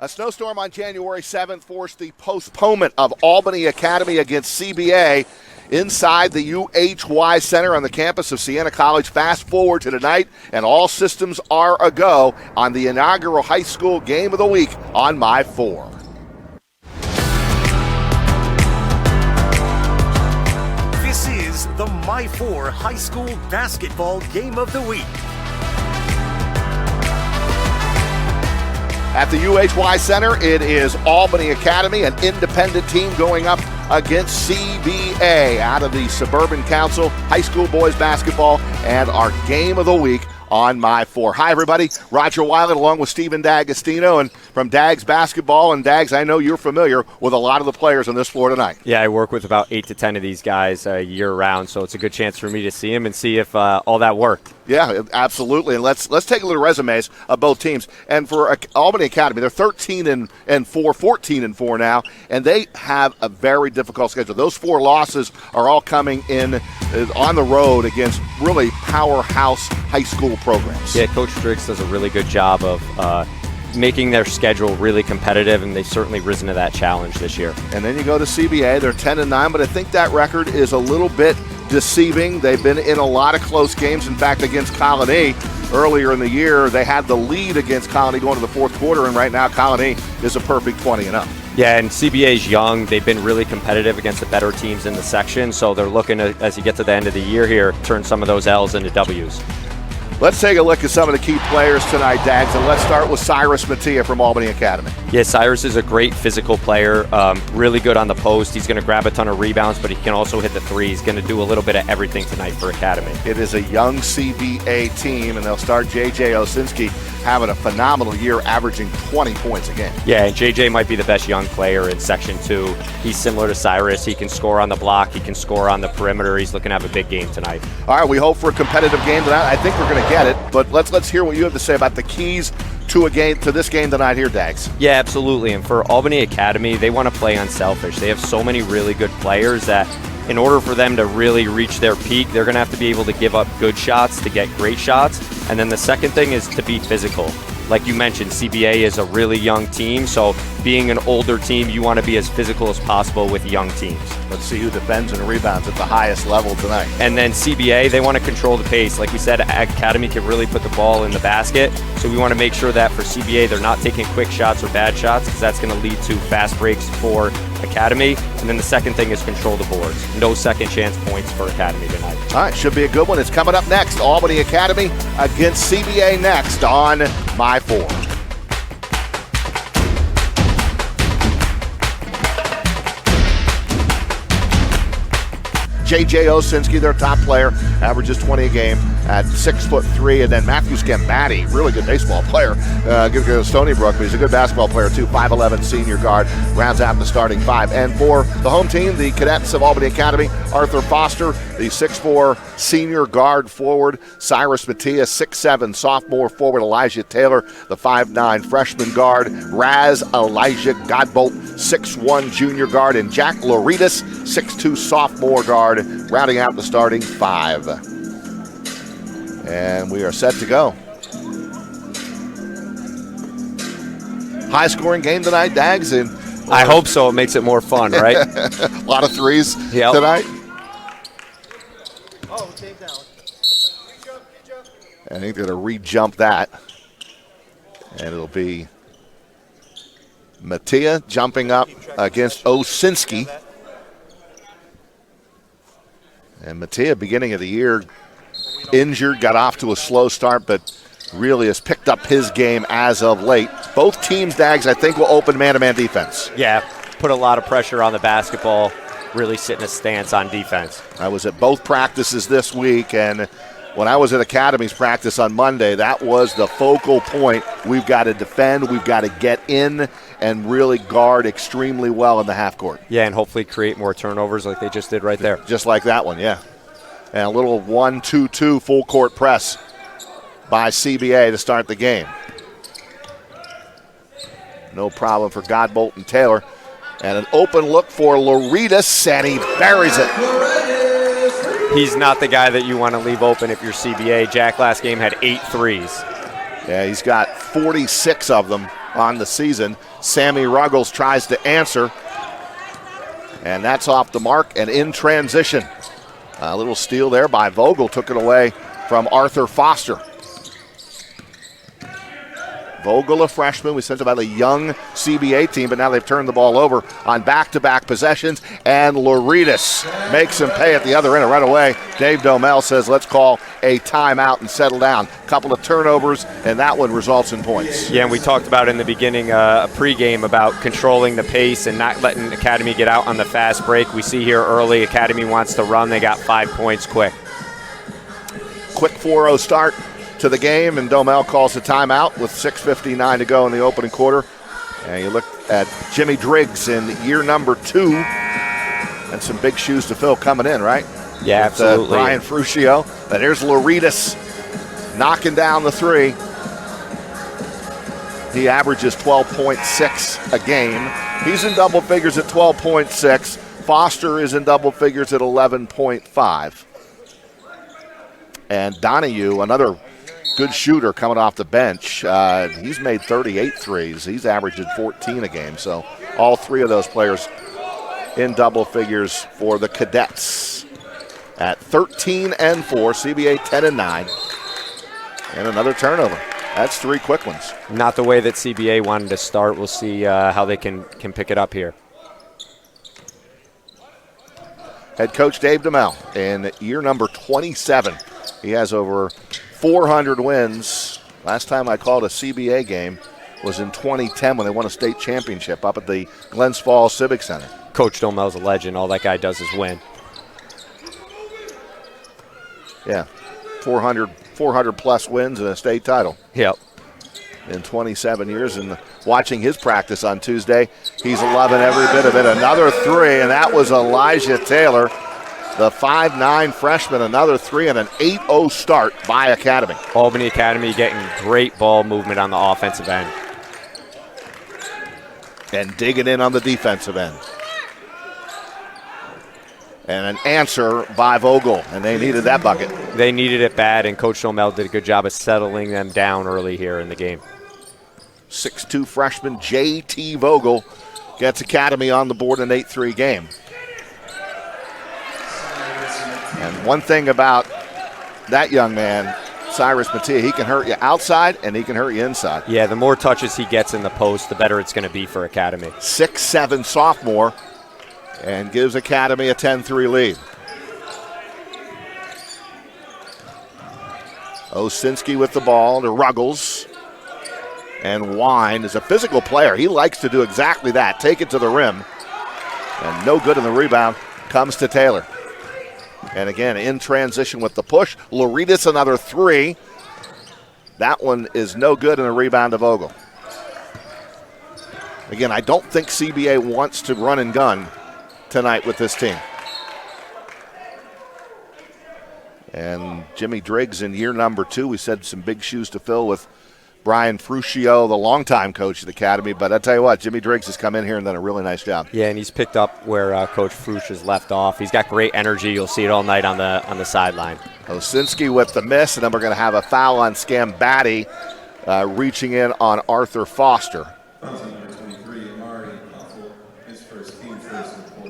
A snowstorm on January 7th forced the postponement of Albany Academy against CBA inside the UHY Center on the campus of Siena College. Fast forward to tonight, and all systems are a-go on the inaugural high school game of the week on My 4. This is the My 4 High School Basketball Game of the Week. At the UHY Center, it is Albany Academy, an independent team going up against CBA out of the Suburban Council, high school boys basketball, and our game of the week on My 4. Hi, everybody. Roger Weiland along with Stephen D'Agostino and from Dags Basketball. And Dags, I know you're familiar with a lot of the players on this floor tonight. Yeah, I work with about 8 to 10 of these guys year-round, so it's a good chance for me to see them and see if all that worked. Yeah, absolutely. And let's take a look at resumes of both teams. And for Albany Academy, they're 13-4, 14-4 now, and they have a very difficult schedule. Those 4 losses are all coming in on the road against really powerhouse high school programs. Yeah, Coach Driggs does a really good job of making their schedule really competitive, and they've certainly risen to that challenge this year. And then you go to CBA, they're 10-9, but I think that record is a little bit deceiving. They've been in a lot of close games. In fact, against Colony earlier in the year, they had the lead against Colony going to the fourth quarter, and right now Colony is a perfect 20-0. Yeah, and CBA's young. They've been really competitive against the better teams in the section, so they're looking to, as you get to the end of the year here, turn some of those L's into W's. Let's take a look at some of the key players tonight, Dags, and let's start with Cyrus Mattia from Albany Academy. Yeah, Cyrus is a great physical player, really good on the post. He's going to grab a ton of rebounds, but he can also hit the three. He's going to do a little bit of everything tonight for Academy. It is a young CBA team, and they'll start J.J. Osinski having a phenomenal year, averaging 20 points a game. Yeah, and J.J. might be the best young player in Section 2. He's similar to Cyrus. He can score on the block. He can score on the perimeter. He's looking to have a big game tonight. All right, we hope for a competitive game tonight. I think we're going to get it, but let's hear what you have to say about the keys to this game tonight here, Dags. Yeah, absolutely. And for Albany Academy, they want to play unselfish. They have so many really good players that in order for them to really reach their peak, they're going to have to be able to give up good shots to get great shots. And then the second thing is to be physical. Like you mentioned, CBA is a really young team, so being an older team, you want to be as physical as possible with young teams. Let's see who defends and rebounds at the highest level tonight. And then CBA, they want to control the pace. Like we said, Academy can really put the ball in the basket, so we want to make sure that for CBA, they're not taking quick shots or bad shots, because that's going to lead to fast breaks for Academy. And then the second thing is control the boards. No second chance points for Academy tonight. All right, should be a good one. It's coming up next. Albany Academy against CBA next on My 4. J.J. Osinski, their top player, averages 20 a game at 6'3", and then Matthew Scambatti, really good baseball player, good to Stony Brook, but he's a good basketball player too, 5'11", senior guard, rounds out the starting 5. And for the home team, the cadets of Albany Academy, Arthur Foster, the 6'4", senior guard forward, Cyrus Mattia, 6'7", sophomore forward, Elijah Taylor, the 5'9", freshman guard, Raz Elijah Godbolt, 6'1", junior guard, and Jack Loretas, 6'2", sophomore guard, rounding out the starting 5. And we are set to go. High scoring game tonight, Dags. And I hope so. It makes it more fun, right? A lot of threes tonight. Oh, it came down. I think they're going to re-jump that. And it'll be Mattia jumping up against Osinski. And Mattia, beginning of the year, injured, got off to a slow start, but really has picked up his game as of late. Both teams, Dags, I think will open man-to-man defense. Yeah, put a lot of pressure on the basketball, really sit in a stance on defense. I was at both practices this week, and when I was at Academy's practice on Monday, that was the focal point. We've got to defend, we've got to get in and really guard extremely well in the half court. Yeah, and hopefully create more turnovers like they just did right there. Just like that one, yeah. And a little 1-2-2 full court press by CBA to start the game. No problem for Godbolt and Taylor. And an open look for Loretas, and he buries it. He's not the guy that you want to leave open if you're CBA. Jack last game had 8 threes. Yeah, he's got 46 of them. on the season. Sammy Ruggles tries to answer, and that's off the mark and in transition. A little steal there by Vogel, took it away from Arthur Foster. Vogel, a freshman. We said about a young CBA team, but now they've turned the ball over on back-to-back possessions, and Loretas makes him pay at the other end right away. Dave Domel says, let's call a timeout and settle down. Couple of turnovers, and that one results in points. Yeah, and we talked about in the beginning, a pregame, about controlling the pace and not letting Academy get out on the fast break. We see here early, Academy wants to run. They got 5 points quick. Quick 4-0 start to the game, and Domel calls a timeout with 6:59 to go in the opening quarter. And you look at Jimmy Driggs in year number 2, and some big shoes to fill coming in, right? Yeah, with, absolutely. Brian Fruscio. And here's Loretas knocking down the 3. He averages 12.6 a game. He's in double figures at 12.6. Foster is in double figures at 11.5. And Donahue, another good shooter coming off the bench. He's made 38 threes. He's averaging 14 a game. So all 3 of those players in double figures for the Cadets. At 13-4, CBA 10-9. And another turnover. That's 3 quick ones. Not the way that CBA wanted to start. We'll see how they can pick it up here. Head coach Dave Domel in year number 27. He has over 400 wins. Last time I called a CBA game was in 2010 when they won a state championship up at the Glens Falls Civic Center. Coach Domel's a legend. All that guy does is win. Yeah, 400 plus wins and a state title. Yep. In 27 years, and watching his practice on Tuesday, he's loving every bit of it. Another 3, and that was Elijah Taylor, the 5'9" freshman. Another 3 and an 8-0 start by Academy. Albany Academy getting great ball movement on the offensive end. And digging in on the defensive end. And an answer by Vogel, and they needed that bucket. They needed it bad, and Coach Domel did a good job of settling them down early here in the game. 6'2" freshman J.T. Vogel gets Academy on the board in an 8-3 game. And one thing about that young man, Cyrus Mattia, he can hurt you outside and he can hurt you inside. Yeah, the more touches he gets in the post, the better it's going to be for Academy. 6'7" sophomore, and gives Academy a 10-3 lead. Osinski with the ball to Ruggles. And Wine is a physical player. He likes to do exactly that, take it to the rim. And no good in the rebound comes to Taylor. And again, in transition with the push. Loretas another 3. That one is no good in the rebound to Vogel. Again, I don't think CBA wants to run and gun tonight with this team. And Jimmy Driggs in year number 2. We said some big shoes to fill with Brian Fruscio, the longtime coach of the Academy. But I tell you what, Jimmy Driggs has come in here and done a really nice job. Yeah, and he's picked up where Coach Frusch has left off. He's got great energy. You'll see it all night on the sideline. Osinski with the miss, and then we're going to have a foul on Scambatti, reaching in on Arthur Foster.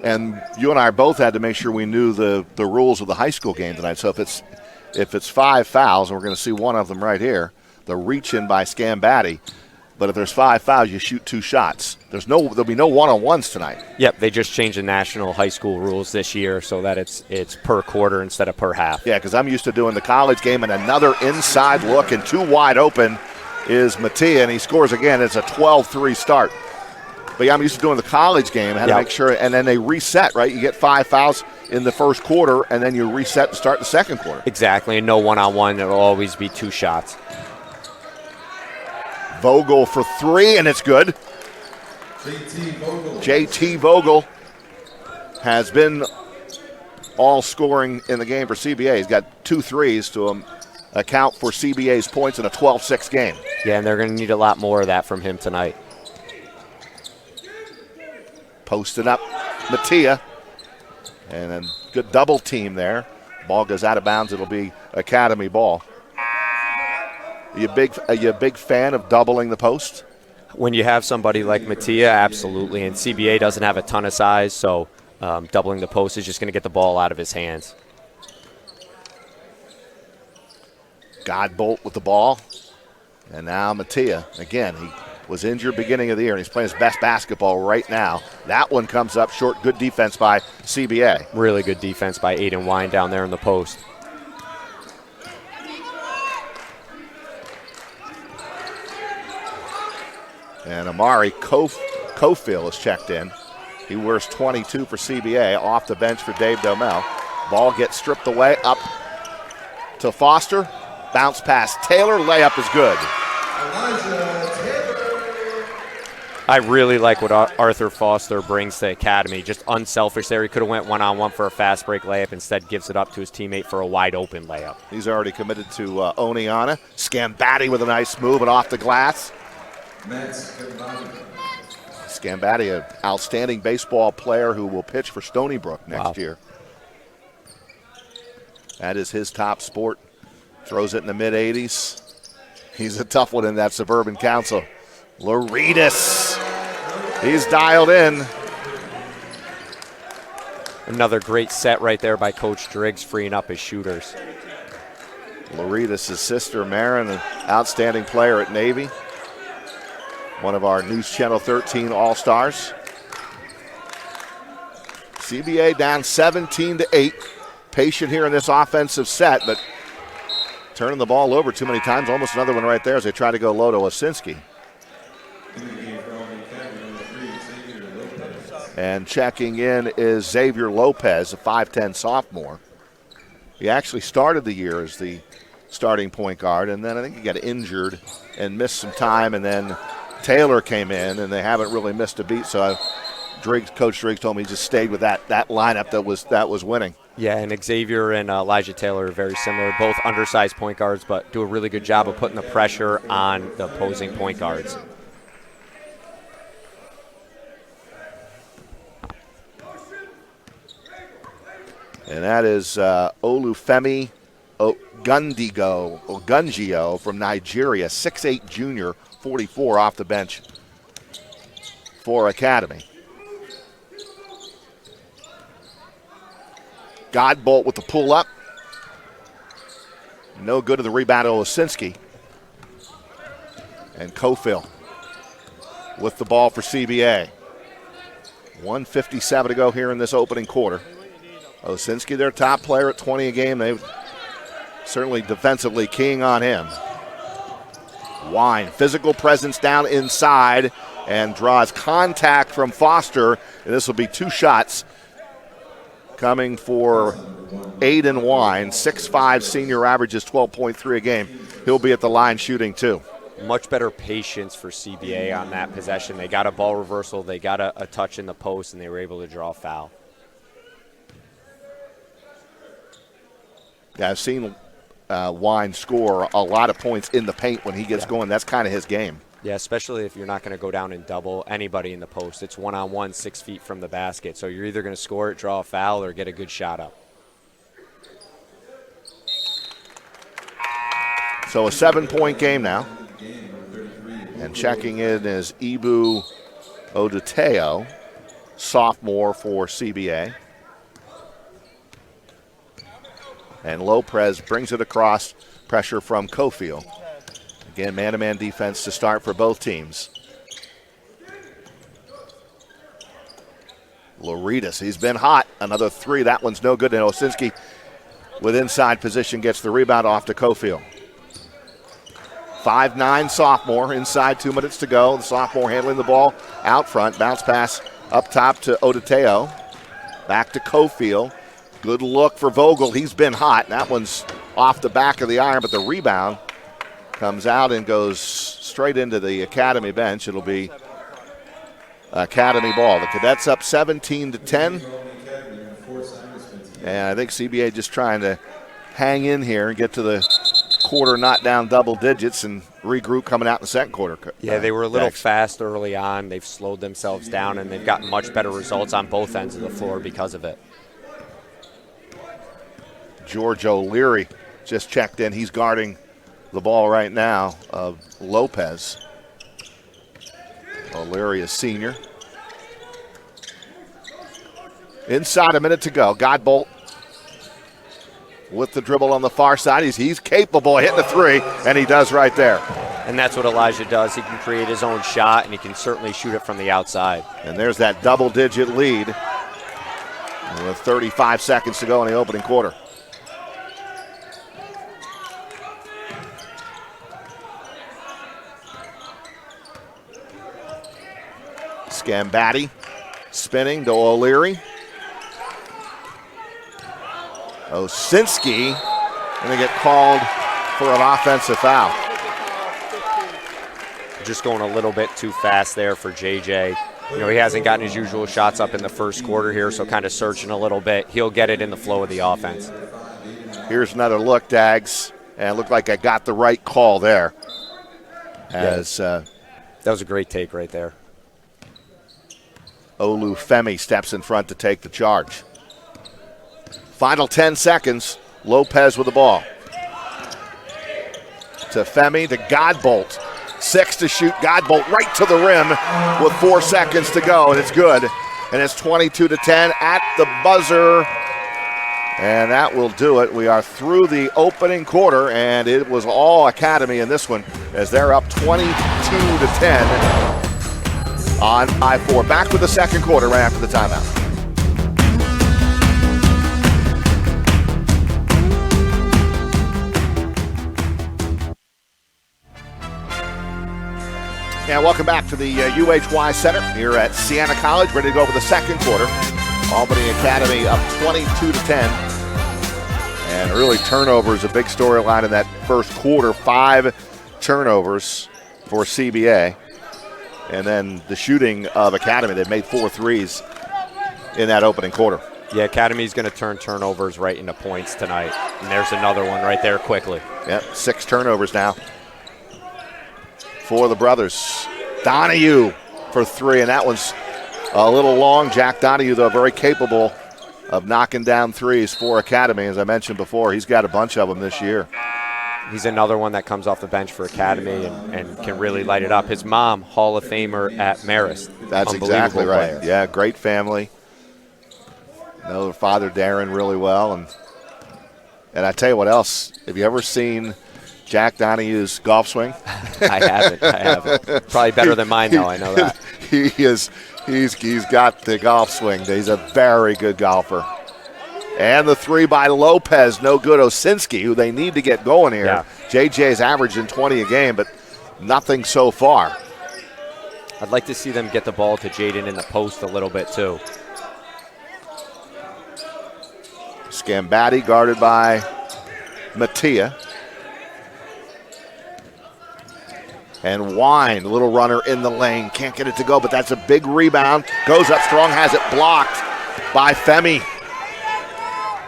And you and I both had to make sure we knew the rules of the high school game tonight. So if it's 5 fouls, and we're going to see one of them right here, the reach in by Scambatti. But if there's 5 fouls, you shoot 2 shots. There'll be no one-on-ones tonight. Yep, they just changed the national high school rules this year so that it's per quarter instead of per half. Yeah, because I'm used to doing the college game, and another inside look and 2 wide open is Mattia, and he scores again. It's a 12-3 start. But yeah, I'm used to doing the college game. I had to make sure, and then they reset, right? You get 5 fouls in the first quarter, and then you reset and start the second quarter. Exactly, and no one-on-one. It'll always be 2 shots. Vogel for 3, and it's good. J.T. Vogel has been all scoring in the game for CBA. He's got 2 threes to account for CBA's points in a 12-6 game. Yeah, and they're going to need a lot more of that from him tonight. Posted up Mattia, and then good double team there. Ball goes out of bounds. It'll be Academy ball. Are you a big fan of doubling the post? When you have somebody like Mattia, absolutely. And CBA doesn't have a ton of size, so doubling the post is just going to get the ball out of his hands. Godbolt with the ball. And now Mattia. Again, he was injured beginning of the year, and he's playing his best basketball right now. That one comes up short. Good defense by CBA. Really good defense by Aiden Wine down there in the post. And Amari Cofield is checked in. He wears 22 for CBA, off the bench for Dave Domel. Ball gets stripped away, up to Foster. Bounce pass Taylor, layup is good. I really like what Arthur Foster brings to the Academy. Just unselfish there. He could have went one-on-one for a fast break layup. Instead gives it up to his teammate for a wide-open layup. He's already committed to Oneonta. Scambatti with a nice move and off the glass. Scambatti, an outstanding baseball player who will pitch for Stony Brook next year. That is his top sport. Throws it in the mid-80s. He's a tough one in that Suburban Council. Loredas. He's dialed in. Another great set right there by Coach Driggs, freeing up his shooters. Loredas' sister, Marin, an outstanding player at Navy. One of our News Channel 13 All-Stars. CBA down 17-8. Patient here in this offensive set, but turning the ball over too many times. Almost another one right there as they try to go low to Osinski. And checking in is Xavier Lopez, a 5'10 sophomore. He actually started the year as the starting point guard, and then I think he got injured and missed some time, and then Taylor came in, and they haven't really missed a beat. So Coach Driggs told me he just stayed with that lineup that was winning. Yeah, and Xavier and Elijah Taylor are very similar, both undersized point guards, but do a really good job of putting the pressure on the opposing point guards. And that is Olufemi Ogunjio from Nigeria, 6'8 junior, 44 off the bench for Academy. Godbolt with the pull up. No good to the rebound of Osinski. And Cofield with the ball for CBA. 1:57 to go here in this opening quarter. Osinski, their top player at 20 a game. They've certainly defensively keying on him. Wine, physical presence down inside and draws contact from Foster. And this will be two shots coming for Aiden Wine. 6'5", senior, averages 12.3 a game. He'll be at the line shooting too. Much better patience for CBA on that possession. They got a ball reversal, they got a touch in the post, and they were able to draw a foul. Yeah, I've seen Wine score a lot of points in the paint when he gets going. That's kind of his game. Yeah, especially if you're not going to go down and double anybody in the post. It's one-on-one, 6 feet from the basket. So you're either going to score it, draw a foul, or get a good shot up. So a 7-point game now. And checking in is Ibu Oduteo, sophomore for CBA. And Lopez brings it across, pressure from Cofield. Again, man-to-man defense to start for both teams. Loredas, he's been hot. Another three, that one's no good. And Osinski with inside position gets the rebound off to Cofield. 5'9", sophomore, inside 2 minutes to go. The sophomore handling the ball out front. Bounce pass up top to Oduteo. Back to Cofield. Good look for Vogel. He's been hot. That one's off the back of the iron, but the rebound comes out and goes straight into the Academy bench. It'll be Academy ball. The Cadets up 17-10. And I think CBA just trying to hang in here and get to the quarter, not down double digits, and regroup coming out in the second quarter. Yeah, they were a little fast early on. They've slowed themselves down, and they've gotten much better results on both ends of the floor because of it. George O'Leary just checked in. He's guarding the ball right now of Lopez. O'Leary, a senior. Inside a minute to go. Godbolt with the dribble on the far side. He's capable of hitting a three, and he does right there. And that's what Elijah does. He can create his own shot, and he can certainly shoot it from the outside. And there's that double-digit lead with 35 seconds to go in the opening quarter. Scambatti spinning to O'Leary. Osinski going to get called for an offensive foul. Just going a little bit too fast there for JJ. You know, he hasn't gotten his usual shots up in the first quarter here, so kind of searching a little bit. He'll get it in the flow of the offense. Here's another look, Dags, and it looked like I got the right call there. That was a great take right there. Olufemi steps in front to take the charge. Final 10 seconds. Lopez with the ball. To Femi, to Godbolt. 6 to shoot. Godbolt right to the rim with 4 seconds to go, and it's good. And it's 22-10 at the buzzer. And that will do it. We are through the opening quarter, and it was all Academy in this one as they're up 22-10 on I-4. Back with the second quarter right after the timeout. And welcome back to the UHY Center here at Siena College. Ready to go over the second quarter. Albany Academy up 22-10. And really turnovers, a big storyline in that first quarter. 5 turnovers for CBA. And then the shooting of Academy. They made 4 threes in that opening quarter. Yeah, Academy's going to turn turnovers right into points tonight. And there's another one right there quickly. Yep, 6 turnovers now for the brothers. Donahue for 3, and that one's a little long. Jack Donahue, though, very capable of knocking down threes for Academy. As I mentioned before, he's got a bunch of them this year. He's another one that comes off the bench for Academy and can really light it up. His mom, Hall of Famer at Marist. That's exactly right. Player. Yeah, great family. Know their father, Darren, really well. And I tell you what else, have you ever seen Jack Donahue's golf swing? I haven't. Probably better than mine, though. I know that. He's got the golf swing. He's a very good golfer. And the 3 by Lopez, no good. Osinski, who they need to get going here. Yeah. JJ's averaging 20 a game, but nothing so far. I'd like to see them get the ball to Jaden in the post a little bit, too. Scambatti guarded by Mattia. And Wine, little runner in the lane. Can't get it to go, but that's a big rebound. Goes up strong, has it blocked by Femi.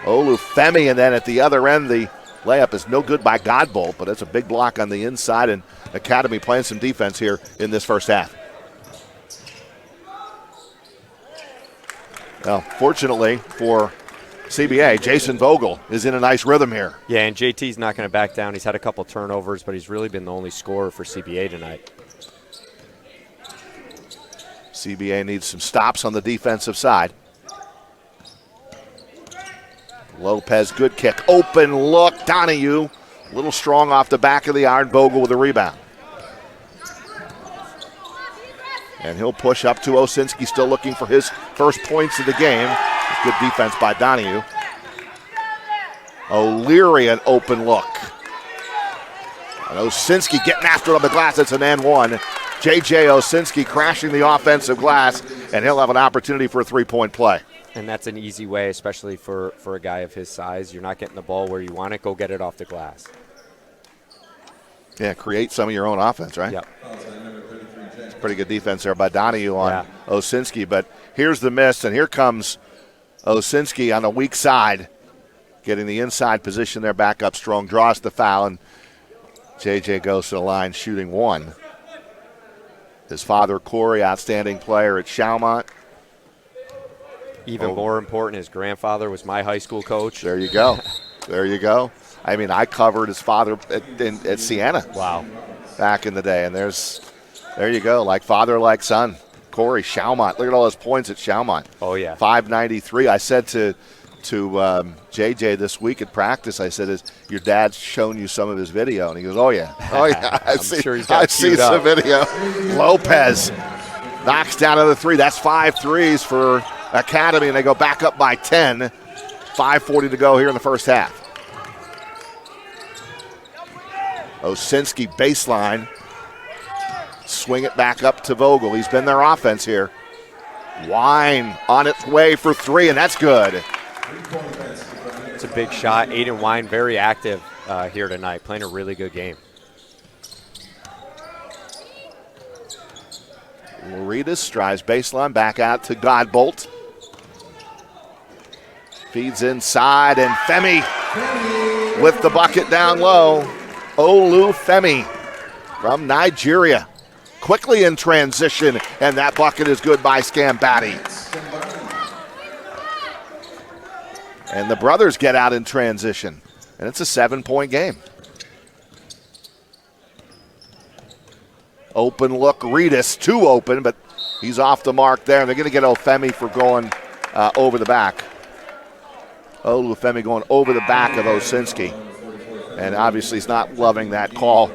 Olufemi, and then at the other end, the layup is no good by Godbolt, but it's a big block on the inside, and Academy playing some defense here in this first half. Well, fortunately for CBA, Jason Vogel is in a nice rhythm here. Yeah, and JT's not going to back down. He's had a couple turnovers, but he's really been the only scorer for CBA tonight. CBA needs some stops on the defensive side. Lopez, good kick. Open look. Donahue, a little strong off the back of the iron. Vogel with a rebound. And he'll push up to Osinski, still looking for his first points of the game. Good defense by Donahue. O'Leary, an open look. And Osinski getting after it on the glass. It's an and one. J.J. Osinski crashing the offensive glass, and he'll have an opportunity for a three-point play. And that's an easy way, especially for a guy of his size. You're not getting the ball where you want it. Go get it off the glass. Yeah, create some of your own offense, right? Yep. It's pretty good defense there by Donahue on Osinski. But here's the miss, and here comes Osinski on the weak side, getting the inside position there, back up strong, draws the foul, and J.J. goes to the line shooting 1. His father, Corey, outstanding player at Chaumont. Even more important, his grandfather was my high school coach. There you go. There you go. I mean, I covered his father at Siena. Wow. Back in the day, and there's There you go, like father, like son. Corey Schaumont. Look at all his points at Schaumont. Oh, yeah. 593. I said to JJ this week at practice, I said, "Is your dad shown you some of his video?" And he goes, "Oh, yeah. Oh, yeah. I see some video." Lopez knocks down another 3. That's 5 threes for Academy, and they go back up by 10. 5:40 to go here in the first half. Osinski baseline. Swing it back up to Vogel. He's been their offense here. Wine on its way for 3, and that's good. It's a big shot. Aiden Wine very active here tonight, playing a really good game. Laritas drives baseline back out to Godbolt. Feeds inside, and Femi with the bucket down low. Olu Femi from Nigeria. Quickly in transition, and that bucket is good by Scambatti. And the brothers get out in transition, and it's a 7-point game. Open look, Reedus, too open, but he's off the mark there, and they're going to get Ofemi for going over the back. Olufemi going over the back of Osinski. And obviously he's not loving that call.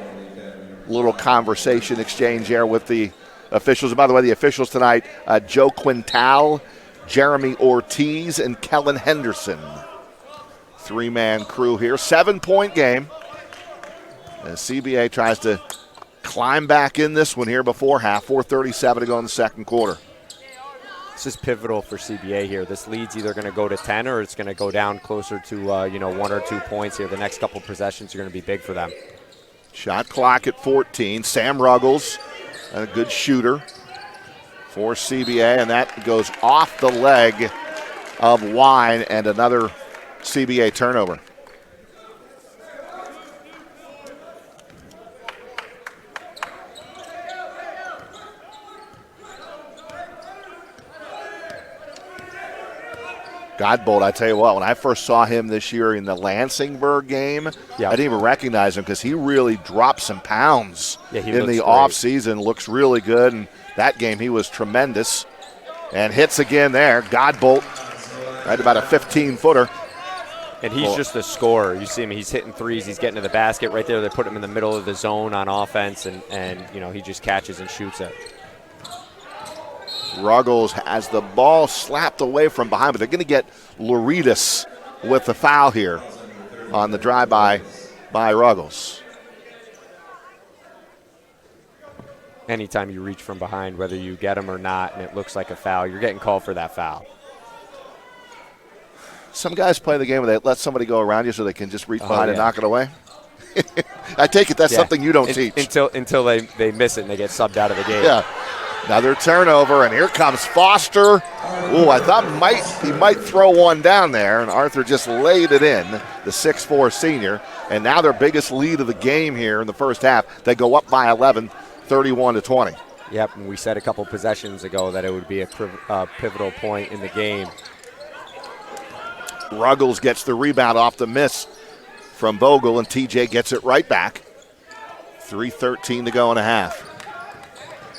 Little conversation exchange there with the officials. And by the way, the officials tonight, Joe Quintal, Jeremy Ortiz, and Kellen Henderson. 3-man crew here. 7-point game. And CBA tries to climb back in this one here before half. 4:37 to go in the second quarter. This is pivotal for CBA here. This lead's either going to go to 10 or it's going to go down closer to 1 or 2 points here. The next couple possessions are going to be big for them. Shot clock at 14. Sam Ruggles, a good shooter for CBA, and that goes off the leg of Wine, and another CBA turnover. Godbolt, I tell you what, when I first saw him this year in the Lansingburg game, I didn't even recognize him because he really dropped some pounds in the offseason. Looks really good, and that game he was tremendous. And hits again there. Godbolt, right about a 15-footer. And he's just a scorer. You see him, he's hitting threes, he's getting to the basket right there. They put him in the middle of the zone on offense, and he just catches and shoots it. Ruggles has the ball slapped away from behind, but they're going to get Laritas with the foul here on the drive-by by Ruggles. Anytime you reach from behind, whether you get them or not, and it looks like a foul, you're getting called for that foul. Some guys play the game where they let somebody go around you so they can just reach behind and knock it away. I take it that's something you don't teach. Until they miss it and they get subbed out of the game. Yeah. Another turnover, and here comes Foster. Ooh, I thought he might throw one down there, and Arthur just laid it in, the 6'4 senior. And now their biggest lead of the game here in the first half. They go up by 11, 31-20. Yep, and we said a couple possessions ago that it would be a pivotal point in the game. Ruggles gets the rebound off the miss from Vogel, and TJ gets it right back. 3:13 to go in a half.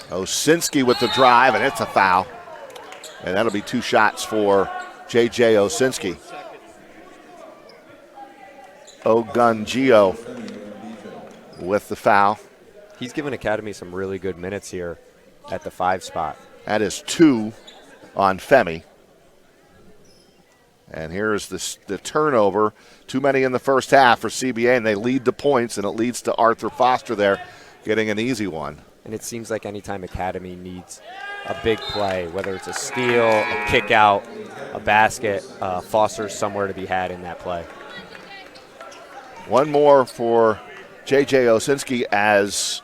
Osinski with the drive, and it's a foul. And that'll be 2 shots for J.J. Osinski. Ogungio with the foul. He's given Academy some really good minutes here at the 5 spot. That is 2 on Femi. And here's the turnover. Too many in the first half for CBA, and they lead the points, and it leads to Arthur Foster there getting an easy one. And it seems like anytime Academy needs a big play, whether it's a steal, a kick out, a basket, Foster's somewhere to be had in that play. One more for J.J. Osinski as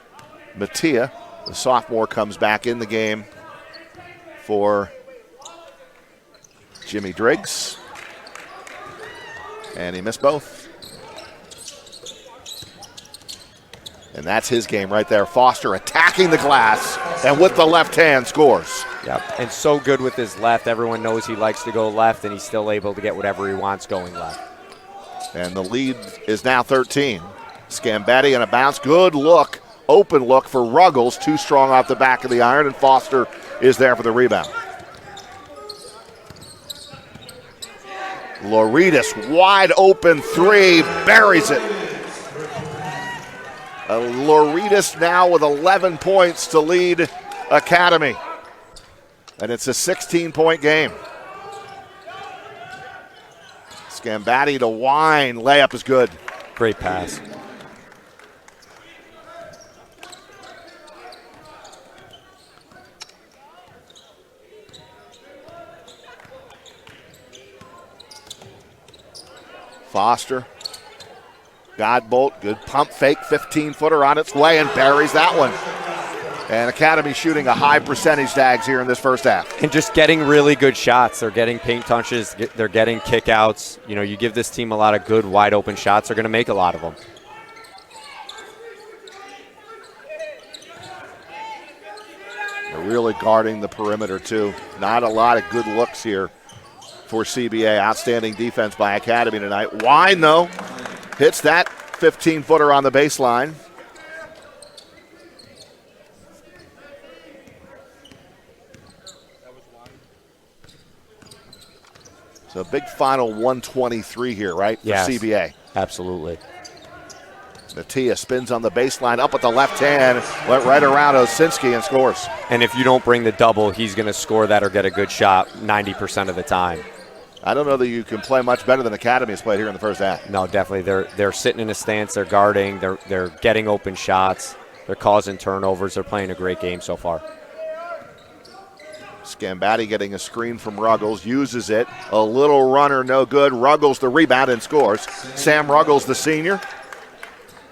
Mattia, the sophomore, comes back in the game for Jimmy Driggs. And he missed both. And that's his game right there. Foster attacking the glass, and with the left hand scores. Yep, and so good with his left. Everyone knows he likes to go left, and he's still able to get whatever he wants going left. And the lead is now 13. Scambatti on a bounce. Good look open look for Ruggles, too strong off the back of the iron, and Foster is there for the rebound. Loredas, wide open three, buries it. Loredas now with 11 points to lead Academy. And it's a 16-point game. Scambatti to Wine. Layup is good. Great pass. Foster. Godbolt, good pump fake, 15-footer on its way, and buries that one. And Academy shooting a high percentage, Dags, here in this first half. And just getting really good shots. They're getting paint touches. They're getting kickouts. You know, you give this team a lot of good, wide-open shots, they're going to make a lot of them. They're really guarding the perimeter, too. Not a lot of good looks here for CBA. Outstanding defense by Academy tonight. Wine, though, hits that 15-footer on the baseline. So a big final 123 here, right, for CBA. Absolutely. Natia spins on the baseline, up at the left hand, went right around Osinski and scores. And if you don't bring the double, he's going to score that or get a good shot 90% of the time. I don't know that you can play much better than Academy has played here in the first half. No, definitely. They're sitting in a stance. They're guarding. They're getting open shots. They're causing turnovers. They're playing a great game so far. Scambatti getting a screen from Ruggles, uses it. A little runner, no good. Ruggles the rebound and scores. Sam Ruggles, the senior,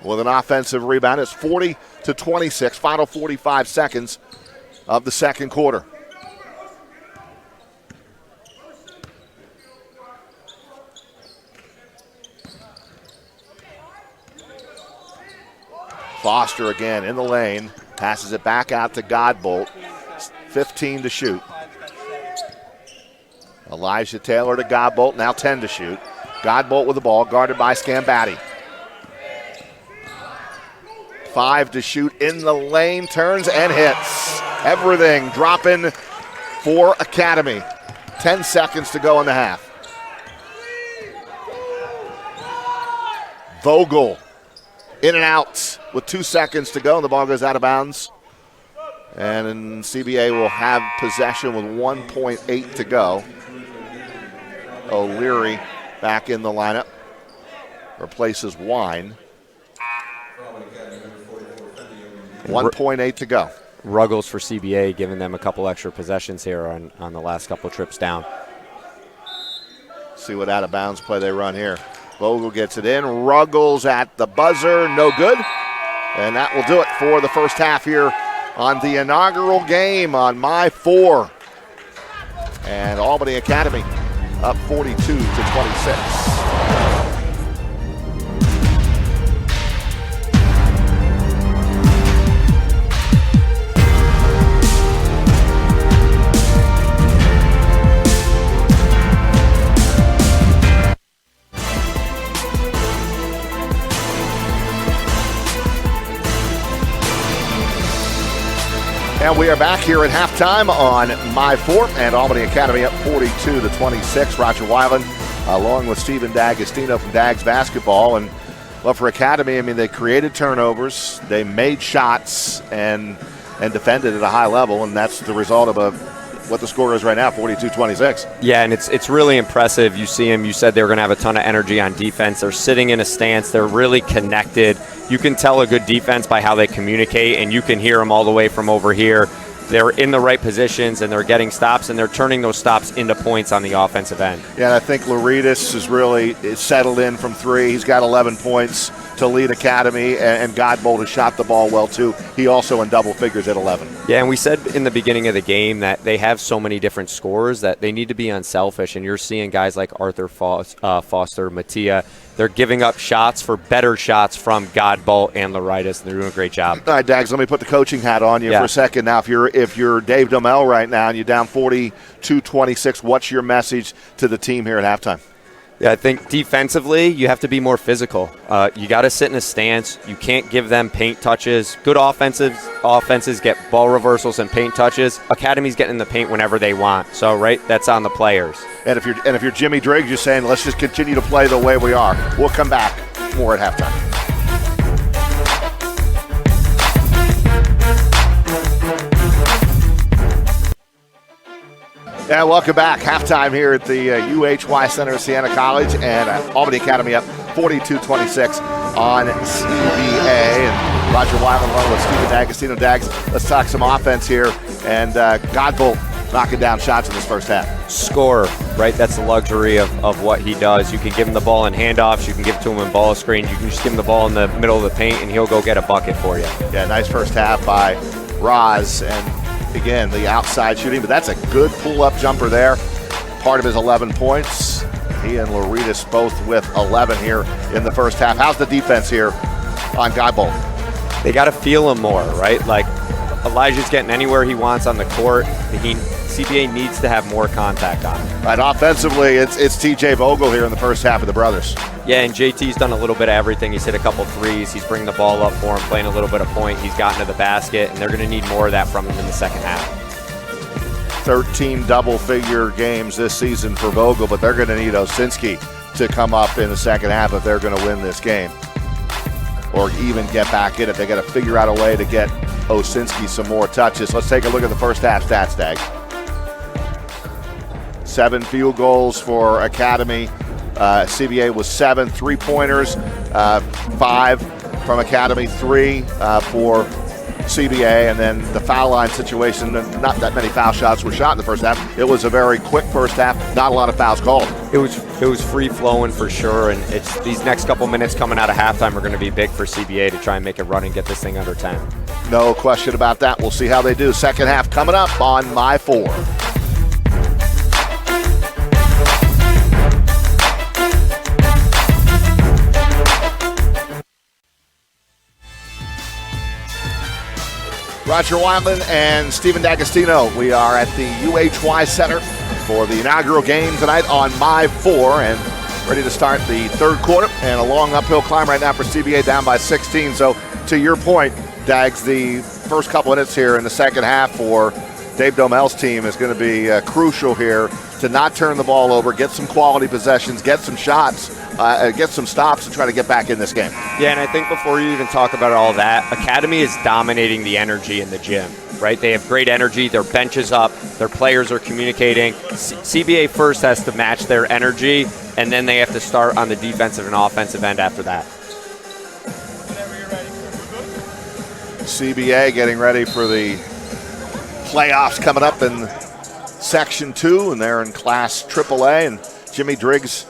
with an offensive rebound. It's 40-26, final 45 seconds of the second quarter. Foster again in the lane, passes it back out to Godbolt. 15 to shoot. Elijah Taylor to Godbolt, now 10 to shoot. Godbolt with the ball, guarded by Scambatti. 5 to shoot in the lane, turns and hits. Everything dropping for Academy. 10 seconds to go in the half. Vogel in and out with 2 seconds to go, and the ball goes out of bounds. And CBA will have possession with 1.8 to go. O'Leary back in the lineup. Replaces Wine. 1.8 to go. Ruggles for CBA, giving them a couple extra possessions here on the last couple trips down. See what out of bounds play they run here. Vogel gets it in. Ruggles at the buzzer, no good. And that will do it for the first half here on the inaugural game on My 4. And Albany Academy up 42-26. And we are back here at halftime on My 4 and Albany Academy up 42-26. Roger Weiland along with Stephen D'Agostino from Dags Basketball. And well, for Academy, I mean, they created turnovers, they made shots, and defended at a high level, and that's the result of what the score is right now, 42-26. Yeah, and it's really impressive. You see them. You said they were going to have a ton of energy on defense. They're sitting in a stance. They're really connected. You can tell a good defense by how they communicate, and you can hear them all the way from over here. They're in the right positions, and they're getting stops, and they're turning those stops into points on the offensive end. Yeah, and I think Loredas is really settled in from three. He's got 11 points to lead Academy, and Godbolt has shot the ball well, too. He also in double figures at 11. Yeah, and we said in the beginning of the game that they have so many different scorers that they need to be unselfish, and you're seeing guys like Arthur Foster, Mattia. They're giving up shots for better shots from Godbolt and Loredas, and they're doing a great job. All right, Dags, let me put the coaching hat on you for a second. Now, if you're Dave Domel right now and you're down 42-26, what's your message to the team here at halftime? Yeah, I think defensively, you have to be more physical. You got to sit in a stance. You can't give them paint touches. Good offenses get ball reversals and paint touches. Academy's getting in the paint whenever they want. So, right, that's on the players. And if you're Jimmy Driggs, you're saying, let's just continue to play the way we are. We'll come back more at halftime. And welcome back. Halftime here at the UHY Center at Siena College, and Albany Academy up 42-26 on CBA. And Roger Weiland along with Stephen D'Agostino. Dags, let's talk some offense here. And Godbolt knocking down shots in this first half. Score, right? That's the luxury of what he does. You can give him the ball in handoffs. You can give it to him in ball screens. You can just give him the ball in the middle of the paint, and he'll go get a bucket for you. Yeah, nice first half by Roz. And again, the outside shooting, but that's a good pull-up jumper there. Part of his 11 points. He and Loretas both with 11 here in the first half. How's the defense here on Godbolt? They got to feel him more, right? Like, Elijah's getting anywhere he wants on the court. CBA needs to have more contact on him. Right, offensively, it's TJ Vogel here in the first half of the brothers. Yeah, and JT's done a little bit of everything. He's hit a couple threes. He's bringing the ball up for him, playing a little bit of point. He's gotten to the basket, and they're going to need more of that from him in the second half. 13 double-figure games this season for Vogel, but they're going to need Osinski to come up in the second half if they're going to win this game or even get back in it. They got to figure out a way to get Osinski some more touches. Let's take a look at the first half stats, Dag. 7 field goals for Academy. CBA was 7 3-pointers, 5 from Academy, 3 for CBA, and then the foul line situation, not that many foul shots were shot in the first half. It was a very quick first half, not a lot of fouls called. It was free flowing for sure, and it's these next couple minutes coming out of halftime are going to be big for CBA to try and make a run and get this thing under 10. No question about that. We'll see how they do. Second half coming up on My 4. Roger Weiland and Stephen D'Agostino. We are at the UHY Center for the inaugural game tonight on My 4, and ready to start the third quarter. And a long uphill climb right now for CBA, down by 16. So to your point, Dags, the first couple minutes here in the second half for Dave Domel's team is going to be crucial here to not turn the ball over, get some quality possessions, get some shots, get some stops, and try to get back in this game. Yeah, and I think before you even talk about all that, Academy is dominating the energy in the gym, right? They have great energy. Their bench is up. Their players are communicating. CBA first has to match their energy, and then they have to start on the defensive and offensive end after that. CBA getting ready for the playoffs coming up in Section 2, and they're in Class AAA. And Jimmy Driggs,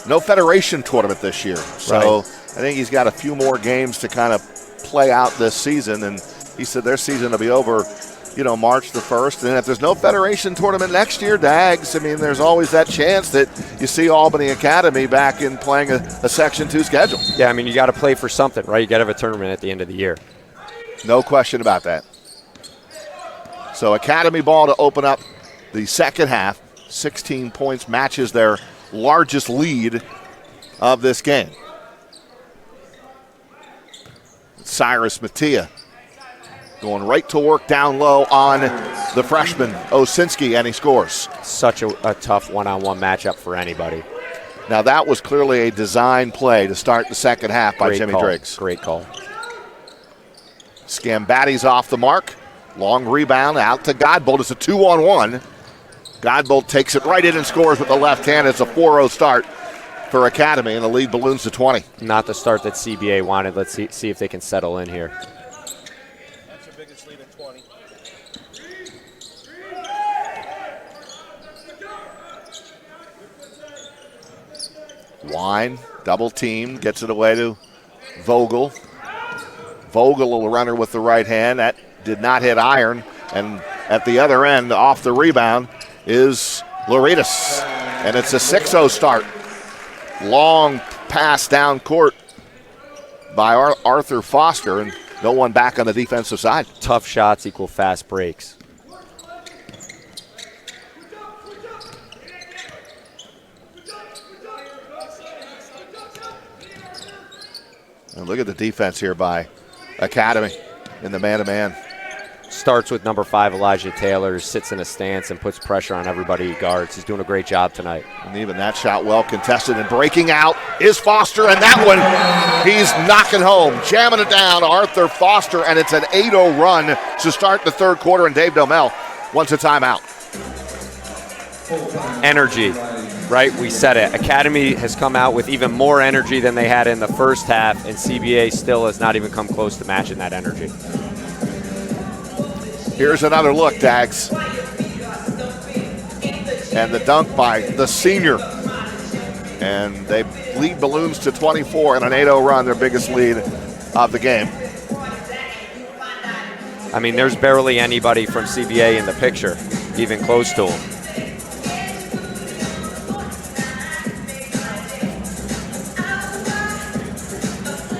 no Federation tournament this year. So right. I think he's got a few more games to kind of play out this season. And he said their season will be over, March the 1st. And if there's no Federation tournament next year, Dags, I mean, there's always that chance that you see Albany Academy back in playing a Section 2 schedule. Yeah, I mean, you got to play for something, right? You got to have a tournament at the end of the year. No question about that. So Academy ball to open up the second half. 16 points matches their largest lead of this game. Cyrus Mattia going right to work down low on the freshman Osinski, and he scores. Such a tough one-on-one matchup for anybody. Now that was clearly a design play to start the second half by Jimmy Driggs. Great call. Scambatti's off the mark. Long rebound out to Godbolt. It's a 2-on-1. Godbolt takes it right in and scores with the left hand. It's a 4-0 start for Academy, and the lead balloons to 20. Not the start that CBA wanted. Let's see if they can settle in here. That's your biggest lead at 20. Wine, double team, gets it away to Vogel. Vogel will runner with the right hand. That did not hit iron. And at the other end, off the rebound, is Loretas. And it's a 6-0 start. Long pass down court by Arthur Foster, and no one back on the defensive side. Tough shots equal fast breaks. And look at the defense here by Academy in the man-to-man. Starts with number 5, Elijah Taylor, sits in a stance and puts pressure on everybody he guards. He's doing a great job tonight. And even that shot well contested, and breaking out is Foster, and that one he's knocking home, jamming it down, Arthur Foster, and it's an 8-0 run to start the third quarter, and Dave Domel wants a timeout. Energy, right? We said it. Academy has come out with even more energy than they had in the first half, and CBA still has not even come close to matching that energy. Here's another look, Dags. And the dunk by the senior. And they lead Balloons to 24 in an 8-0 run, their biggest lead of the game. I mean, there's barely anybody from CBA in the picture, even close to him.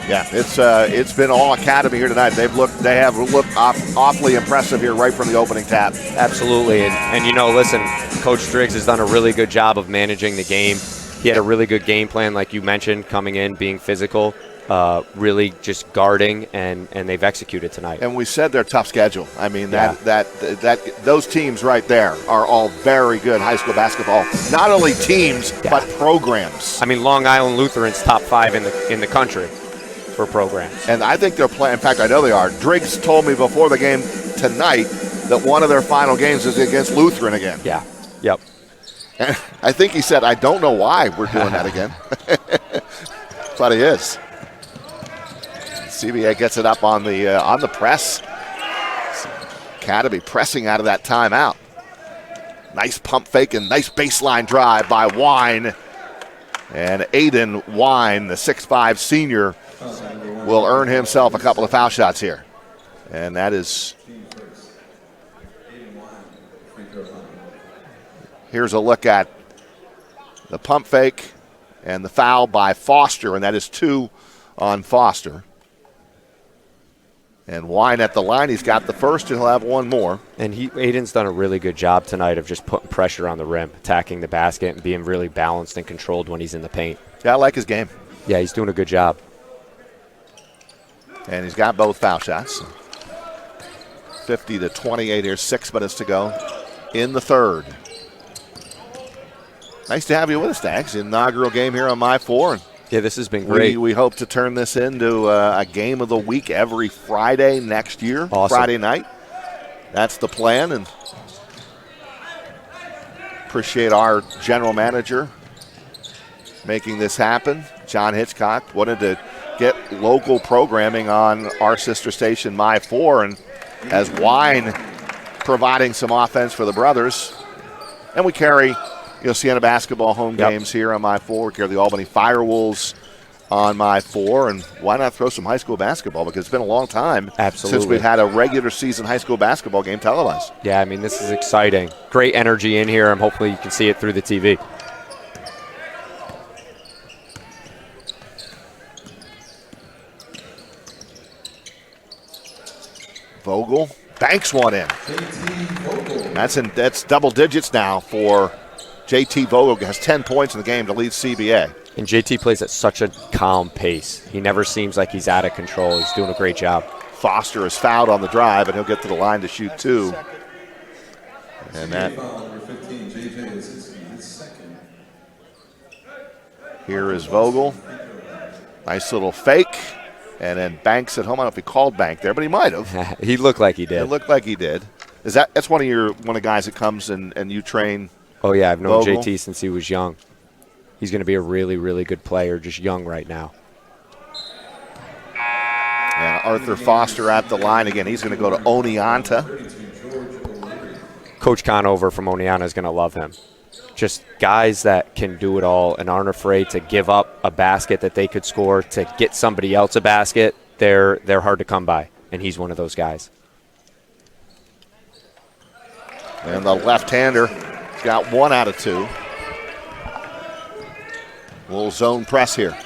Yeah, it's been all Academy here tonight. They have looked awfully impressive here right from the opening tap. Absolutely, and you know, listen, Coach Driggs has done a really good job of managing the game. He had a really good game plan, like you mentioned, coming in, being physical, really just guarding, and they've executed tonight. And we said their tough schedule. I mean, that those teams right there are all very good high school basketball. Not only teams, but programs. I mean, Long Island Lutheran's top 5 in the country for programs. And I think they're playing. In fact, I know they are. Driggs told me before the game tonight that one of their final games is against Lutheran again. Yeah. Yep. And I think he said, I don't know why we're doing that again. But he is. CBA gets it up on the press. Academy pressing out of that timeout. Nice pump fake and nice baseline drive by Wine. And Aiden Wine, the 6'5 senior, will earn himself a couple of foul shots here. And that is... Here's a look at the pump fake and the foul by Foster, and that is 2 on Foster. And Wine at the line, he's got the first, and he'll have one more. And Aiden's done a really good job tonight of just putting pressure on the rim, attacking the basket, and being really balanced and controlled when he's in the paint. Yeah, I like his game. Yeah, he's doing a good job. And he's got both foul shots. 50-28 here, 6 minutes to go in the third. Nice to have you with us, Dax. Inaugural game here on My4. Yeah, this has been great. We hope to turn this into a game of the week every Friday next year, awesome. Friday night. That's the plan, and appreciate our general manager making this happen. John Hitchcock wanted to get local programming on our sister station, My4, and as Wine providing some offense for the brothers. And we carry Siena basketball home games here on My4. We carry the Albany Firewolves on My4, and why not throw some high school basketball, because it's been a long time since we've had a regular season high school basketball game televised. Yeah, I mean, this is exciting. Great energy in here, and hopefully you can see it through the TV. Vogel banks one in. That's double digits now for JT Vogel. Has 10 points in the game to lead CBA. And JT plays at such a calm pace. He never seems like he's out of control. He's doing a great job. Foster is fouled on the drive, and he'll get to the line to shoot 2. And that. Here is Vogel. Nice little fake. And then banks at home. I don't know if he called bank there, but he might have. He looked like he did. It looked like he did. That's one of the guys that comes and you train? Oh yeah, I've known Vogel. JT since he was young. He's going to be a really, really good player, just young right now. And Arthur Foster at the line again. He's going to go to Oneonta. Coach Conover from Oneonta is going to love him. Just guys that can do it all and aren't afraid to give up a basket that they could score to get somebody else a basket. They're hard to come by, and he's one of those guys. And the left-hander got 1 out of 2. A little zone press here.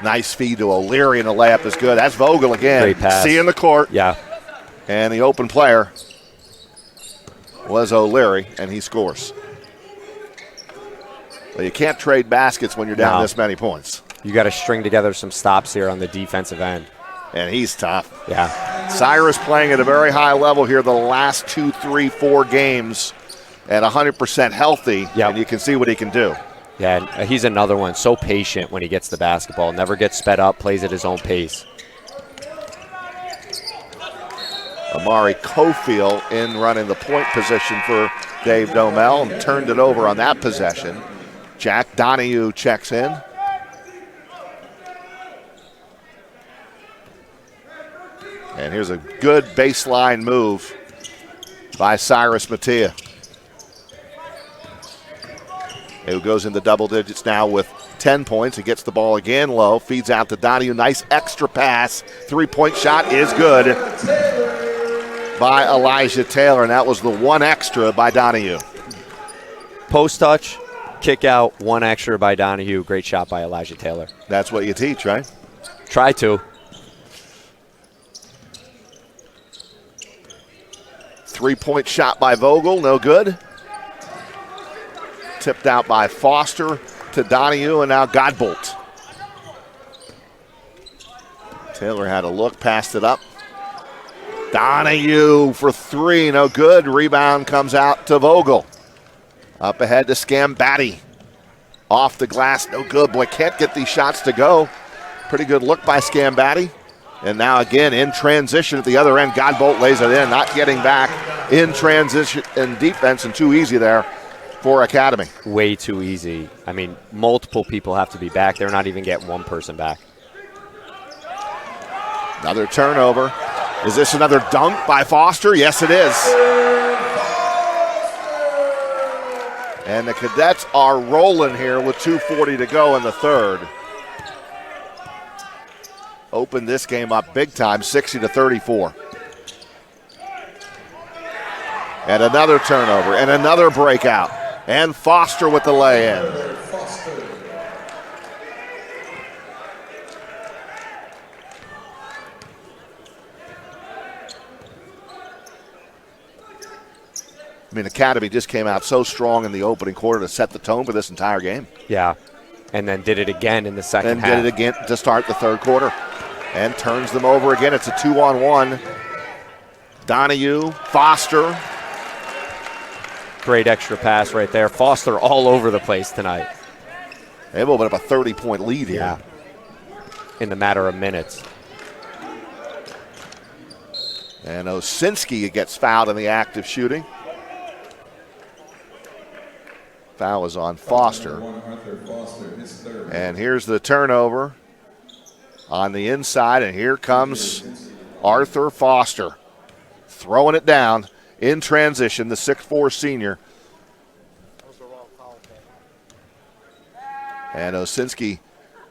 Nice feed to O'Leary, and the layup is good. That's Vogel again. Great pass. See in the court. Yeah. And the open player was O'Leary, and he scores. Well, you can't trade baskets when you're down this many points. You got to string together some stops here on the defensive end. And he's tough. Yeah. Cyrus playing at a very high level here the last 2, 3, 4 games at 100% healthy, and you can see what he can do. Yeah, and he's another one. So patient when he gets the basketball. Never gets sped up, plays at his own pace. Amari Cofield in running the point position for Dave Domel and turned it over on that possession. Jack Donahue checks in. And here's a good baseline move by Cyrus Mattia, who goes into double digits now with 10 points. He gets the ball again low, feeds out to Donahue. Nice extra pass. Three-point shot is good by Elijah Taylor, and that was the one extra by Donahue. Post touch, kick out, one extra by Donahue. Great shot by Elijah Taylor. That's what you teach, right? Try to. Three-point shot by Vogel, no good. Tipped out by Foster to Donahue, and now Godbolt. Taylor had a look, passed it up. Donahue for three, no good. Rebound comes out to Vogel. Up ahead to Scambatti. Off the glass, no good. Boy, can't get these shots to go. Pretty good look by Scambatti. And now again in transition at the other end. Godbolt lays it in, not getting back in transition in defense, and too easy there for Academy. Way too easy. I mean, multiple people have to be back. They're not even getting one person back. Another turnover. Is this another dunk by Foster? Yes, it is. And the Cadets are rolling here with 2:40 to go in the third. Opened this game up big time, 60-34. And another turnover and another breakout. And Foster with the lay-in. I mean, Academy just came out so strong in the opening quarter to set the tone for this entire game. Yeah, and then did it again in the second half. And did it again to start the third quarter. And turns them over again. It's a 2-on-1. Donahue, Foster. Great extra pass right there. Foster all over the place tonight. They've opened up a 30-point lead here. Yeah, in the matter of minutes. And Osinski gets fouled in the act of shooting. Foul is on Foster. And here's the turnover on the inside, and here comes Arthur Foster throwing it down in transition, the 6'4" senior. And Osinski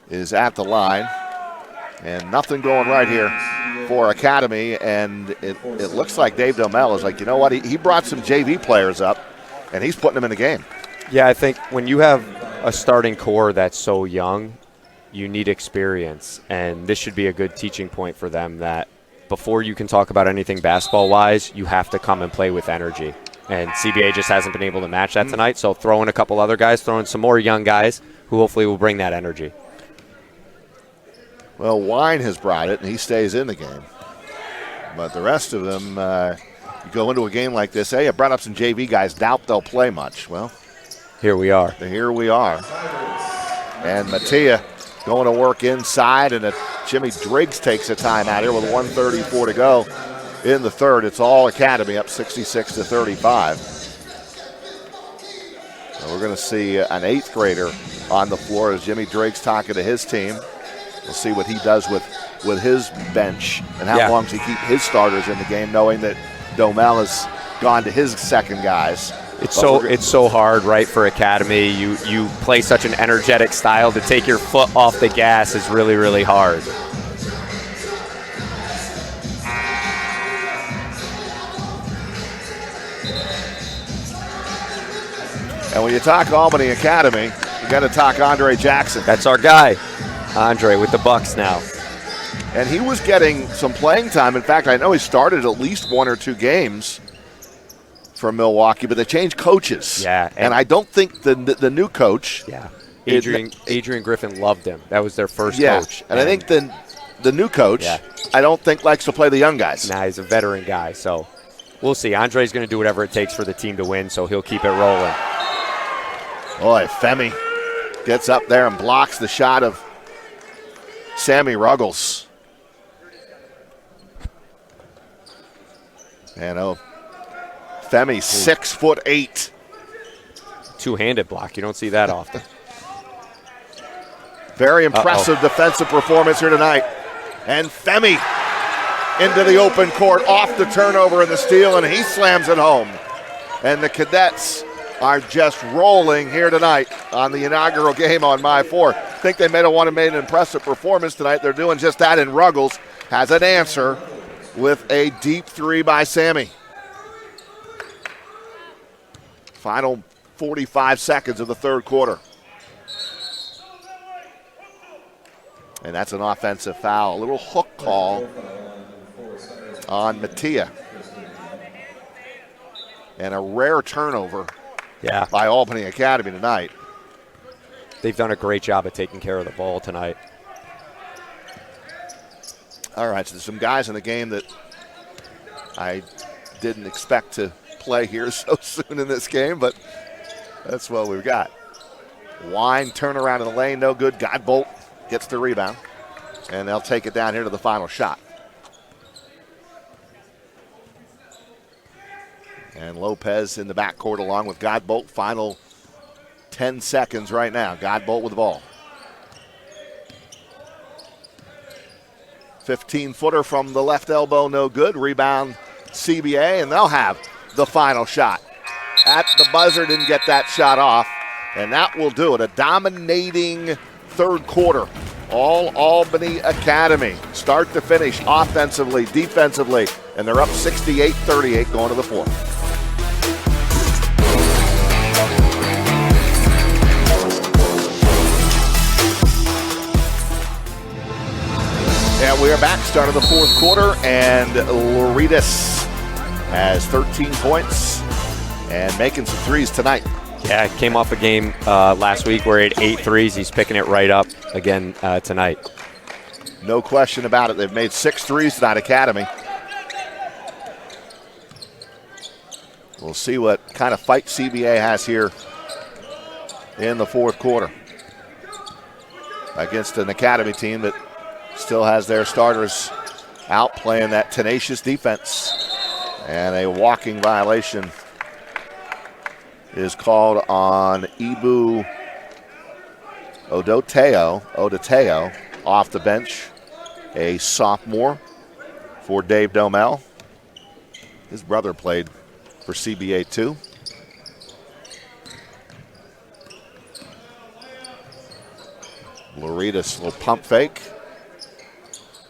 is at the line, and nothing going right here for Academy, and it looks like Dave Domel is like, you know what, he brought some JV players up, and he's putting them in the game. Yeah, I think when you have a starting core that's so young, you need experience, and this should be a good teaching point for them that before you can talk about anything basketball-wise, you have to come and play with energy. And CBA just hasn't been able to match that tonight, so throw in a couple other guys, throw in some more young guys who hopefully will bring that energy. Well, Wine has brought it, and he stays in the game. But the rest of them, you go into a game like this, hey, I brought up some JV guys, doubt they'll play much. Well, here we are. Here we are. And Mattia going to work inside, and Jimmy Driggs takes a timeout here with 1:34 to go in the third. It's all Academy up 66-35. So we're going to see an eighth grader on the floor as Jimmy Driggs talking to his team. We'll see what he does with his bench and how long does he keep his starters in the game, knowing that Domel has gone to his second guys. It's so hard, right, for Academy. You play such an energetic style. To take your foot off the gas is really, really hard. And when you talk Albany Academy, you got to talk Andre Jackson. That's our guy, Andre, with the Bucks now. And he was getting some playing time. In fact, I know he started at least one or two games from Milwaukee, but they changed coaches. Yeah. And I don't think the new coach. Yeah. Adrian Griffin loved him. That was their first coach. And I think the new coach, I don't think likes to play the young guys. Nah, he's a veteran guy. So we'll see. Andre's going to do whatever it takes for the team to win, so he'll keep it rolling. Boy, Femi gets up there and blocks the shot of Sammy Ruggles. And Femi, 6'8". Two-handed block. You don't see that often. Very impressive defensive performance here tonight. And Femi into the open court, off the turnover and the steal, and he slams it home. And the Cadets are just rolling here tonight on the inaugural game on My 4. I think they may have made an impressive performance tonight. They're doing just that, and Ruggles has an answer with a deep three by Sammy. Final 45 seconds of the third quarter. And that's an offensive foul. A little hook call on Mattia. And a rare turnover by Albany Academy tonight. They've done a great job of taking care of the ball tonight. All right, so there's some guys in the game that I didn't expect to play here so soon in this game, but that's what we've got. Wine turnaround in the lane, no good. Godbolt gets the rebound, and they'll take it down here to the final shot. And Lopez in the backcourt along with Godbolt. Final 10 seconds right now. Godbolt with the ball. 15-footer from the left elbow, no good. Rebound, CBA, and they'll have the final shot. At the buzzer, didn't get that shot off, and that will do it. A dominating third quarter. All Albany Academy, start to finish, offensively, defensively, and they're up 68-38 going to the fourth. And we are back, start of the fourth quarter, and Loretas has 13 points and making some threes tonight. Yeah, came off a game last week where he had 8 threes. He's picking it right up again tonight. No question about it. They've made 6 threes tonight, Academy. We'll see what kind of fight CBA has here in the fourth quarter against an Academy team that still has their starters out playing that tenacious defense. And a walking violation is called on Ibu Odoteo off the bench, a sophomore for Dave Domel. His brother played for CBA too. Loretas, little pump fake.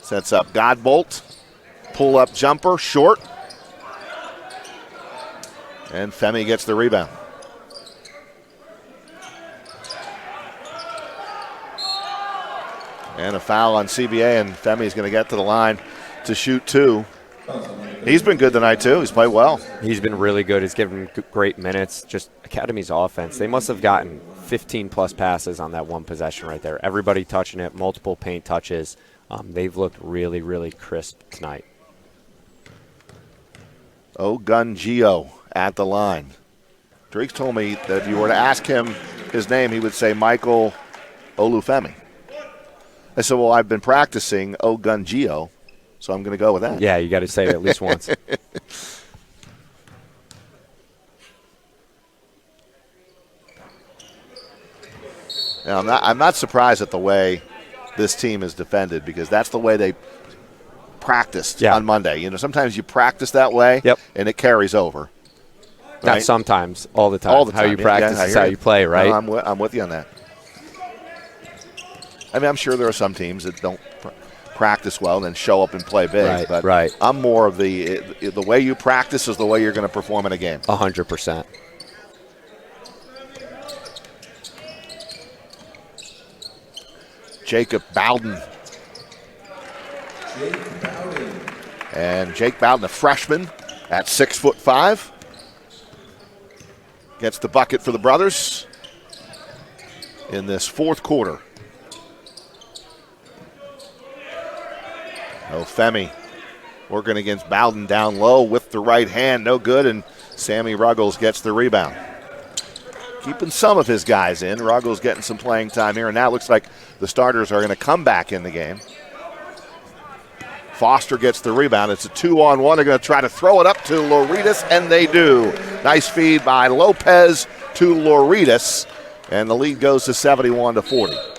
Sets up Godbolt. Pull-up jumper, short. And Femi gets the rebound. And a foul on CBA, and Femi's going to get to the line to shoot 2. He's been good tonight, too. He's played well. He's been really good. He's given great minutes. Just Academy's offense. They must have gotten 15-plus passes on that one possession right there. Everybody touching it, multiple paint touches. They've looked really, really crisp tonight. Ogungio at the line. Dreeks told me that if you were to ask him his name, he would say Michael Olufemi. I said, well, I've been practicing Ogungio, so I'm going to go with that. Yeah, you got to say it at least once. Now, I'm not surprised at the way this team is defended, because that's the way they practiced on Monday. You know, sometimes you practice that way, and it carries over. Right? Not sometimes, all the time. All the time. How you practice is how you play, right? No, I'm with you on that. I mean, I'm sure there are some teams that don't practice well and then show up and play big. Right. I'm more of the way you practice is the way you're going to perform in a game. 100%. Jacob Bowden. And Jake Bowden, a freshman at 6'5". gets the bucket for the brothers in this fourth quarter. Femi working against Bowden down low with the right hand. No good, and Sammy Ruggles gets the rebound. Keeping some of his guys in. Ruggles getting some playing time here, and now it looks like the starters are going to come back in the game. Foster gets the rebound. It's a 2-on-1. They're going to try to throw it up to Loredas, and they do. Nice feed by Lopez to Loredas, and the lead goes to 71-40.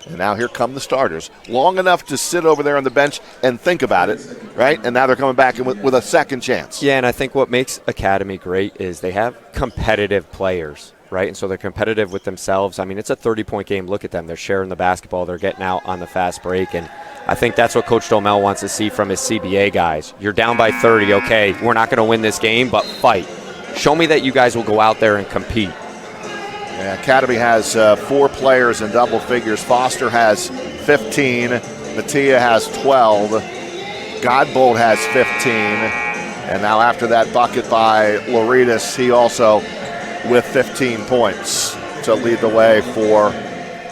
And now here come the starters. Long enough to sit over there on the bench and think about it, right? And now they're coming back in with a second chance. Yeah, and I think what makes Academy great is they have competitive players, right? And so they're competitive with themselves. I mean, it's a 30-point game. Look at them. They're sharing the basketball. They're getting out on the fast break. And I think that's what Coach Domel wants to see from his CBA guys. You're down by 30. Okay, we're not going to win this game, but fight. Show me that you guys will go out there and compete. Yeah, Academy has 4 players in double figures. Foster has 15. Mattia has 12. Godbold has 15. And now after that bucket by Loredas, he also with 15 points to lead the way for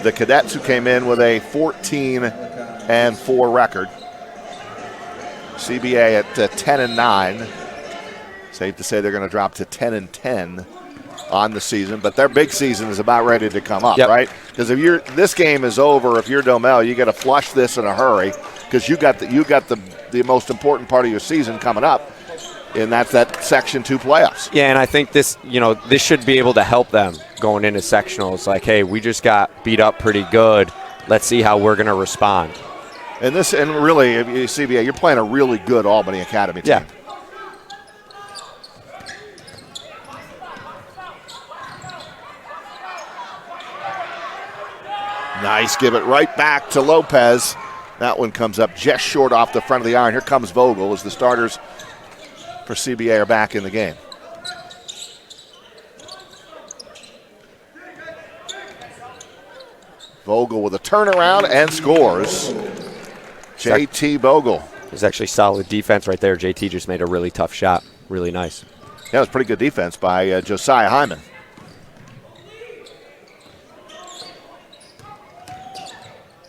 the Cadets, who came in with a 14-4 record. CBA at 10-9. Safe to say they're going to drop to 10-10 on the season, but their big season is about ready to come up, right? Because if this game is over, if you're Domel, you got to flush this in a hurry, because you got the most important part of your season coming up, and that's that Section 2 playoffs. Yeah, and I think this should be able to help them going into sectionals. Like, hey, we just got beat up pretty good. Let's see how we're going to respond. And really, if you CBA, you're playing a really good Albany Academy team. Yeah. Nice, give it right back to Lopez. That one comes up just short off the front of the iron. Here comes Vogel as the starters for CBA are back in the game. Vogel with a turnaround and scores. JT Vogel. There's actually solid defense right there. JT just made a really tough shot. Really nice. Yeah, it was pretty good defense by Josiah Hyman.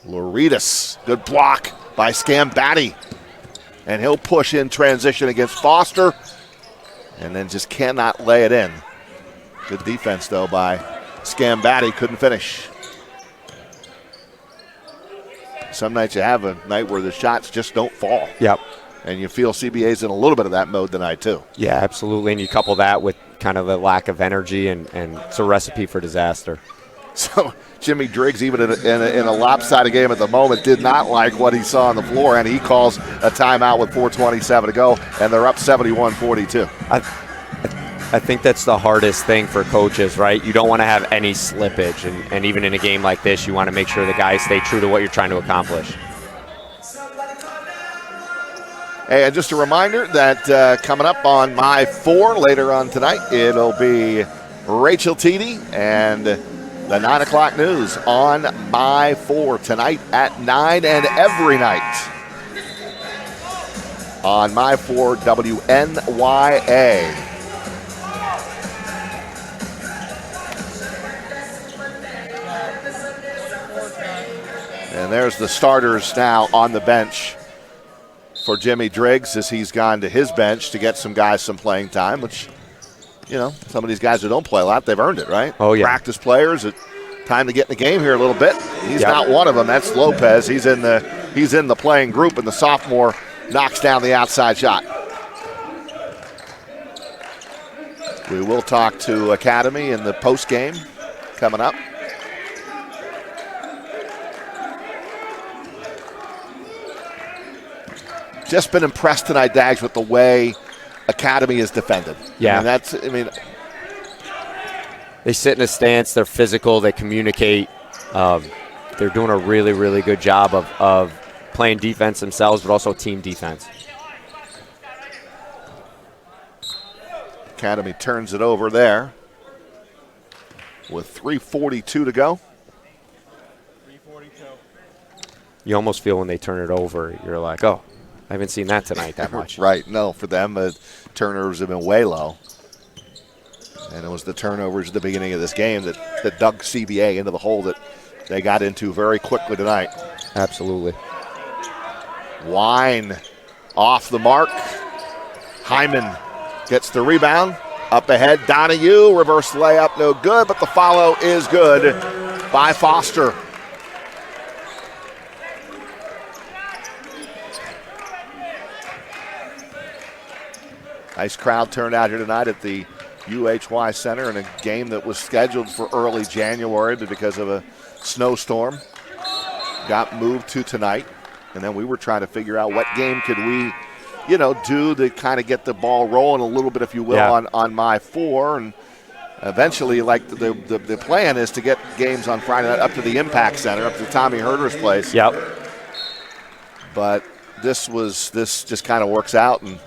Loredas, good block by Scambatti. And he'll push in transition against Foster and then just cannot lay it in. Good defense, though, by Scambatti. Couldn't finish. Some nights you have a night where the shots just don't fall. Yep. And you feel CBA's in a little bit of that mode tonight, too. Yeah, absolutely. And you couple that with kind of a lack of energy, and it's a recipe for disaster. So Jimmy Driggs, even in a lopsided game at the moment, did not like what he saw on the floor, and he calls a timeout with 4:27 to go, and they're up 71-42. I think that's the hardest thing for coaches, right? You don't want to have any slippage, and even in a game like this, you want to make sure the guys stay true to what you're trying to accomplish. Hey, and just a reminder that coming up on My 4 later on tonight, it'll be Rachel Teedy and the 9 o'clock news on My 4 tonight at 9 and every night on My 4 WNYA. And there's the starters now on the bench for Jimmy Driggs as he's gone to his bench to get some guys some playing time, which, you know, some of these guys who don't play a lot, they've earned it, right? Oh, yeah. Practice players, time to get in the game here a little bit. He's not one of them. That's Lopez. He's in the playing group, and the sophomore knocks down the outside shot. We will talk to Academy in the post game coming up. Just been impressed tonight, Dags, with the way Academy is defended. Yeah. They sit in a stance, they're physical, they communicate. They're doing a really, really good job of playing defense themselves, but also team defense. Academy turns it over there with 3:42 to go. 3:42. You almost feel when they turn it over, you're like, oh, I haven't seen that tonight that much. Right, no, for them, turnovers have been way low. And it was the turnovers at the beginning of this game that dug CBA into the hole that they got into very quickly tonight. Absolutely. Wine off the mark. Hyman gets the rebound. Up ahead, Donahue. Reverse layup, no good, but the follow is good by Foster. Nice crowd turned out here tonight at the UHY Center in a game that was scheduled for early January, but because of a snowstorm, got moved to tonight. And then we were trying to figure out what game could we, do to kind of get the ball rolling a little bit, if you will, on my 4. And eventually, like the plan is to get games on Friday night up to the Impact Center, up to Tommy Herter's place. Yep. But this just kind of works out, and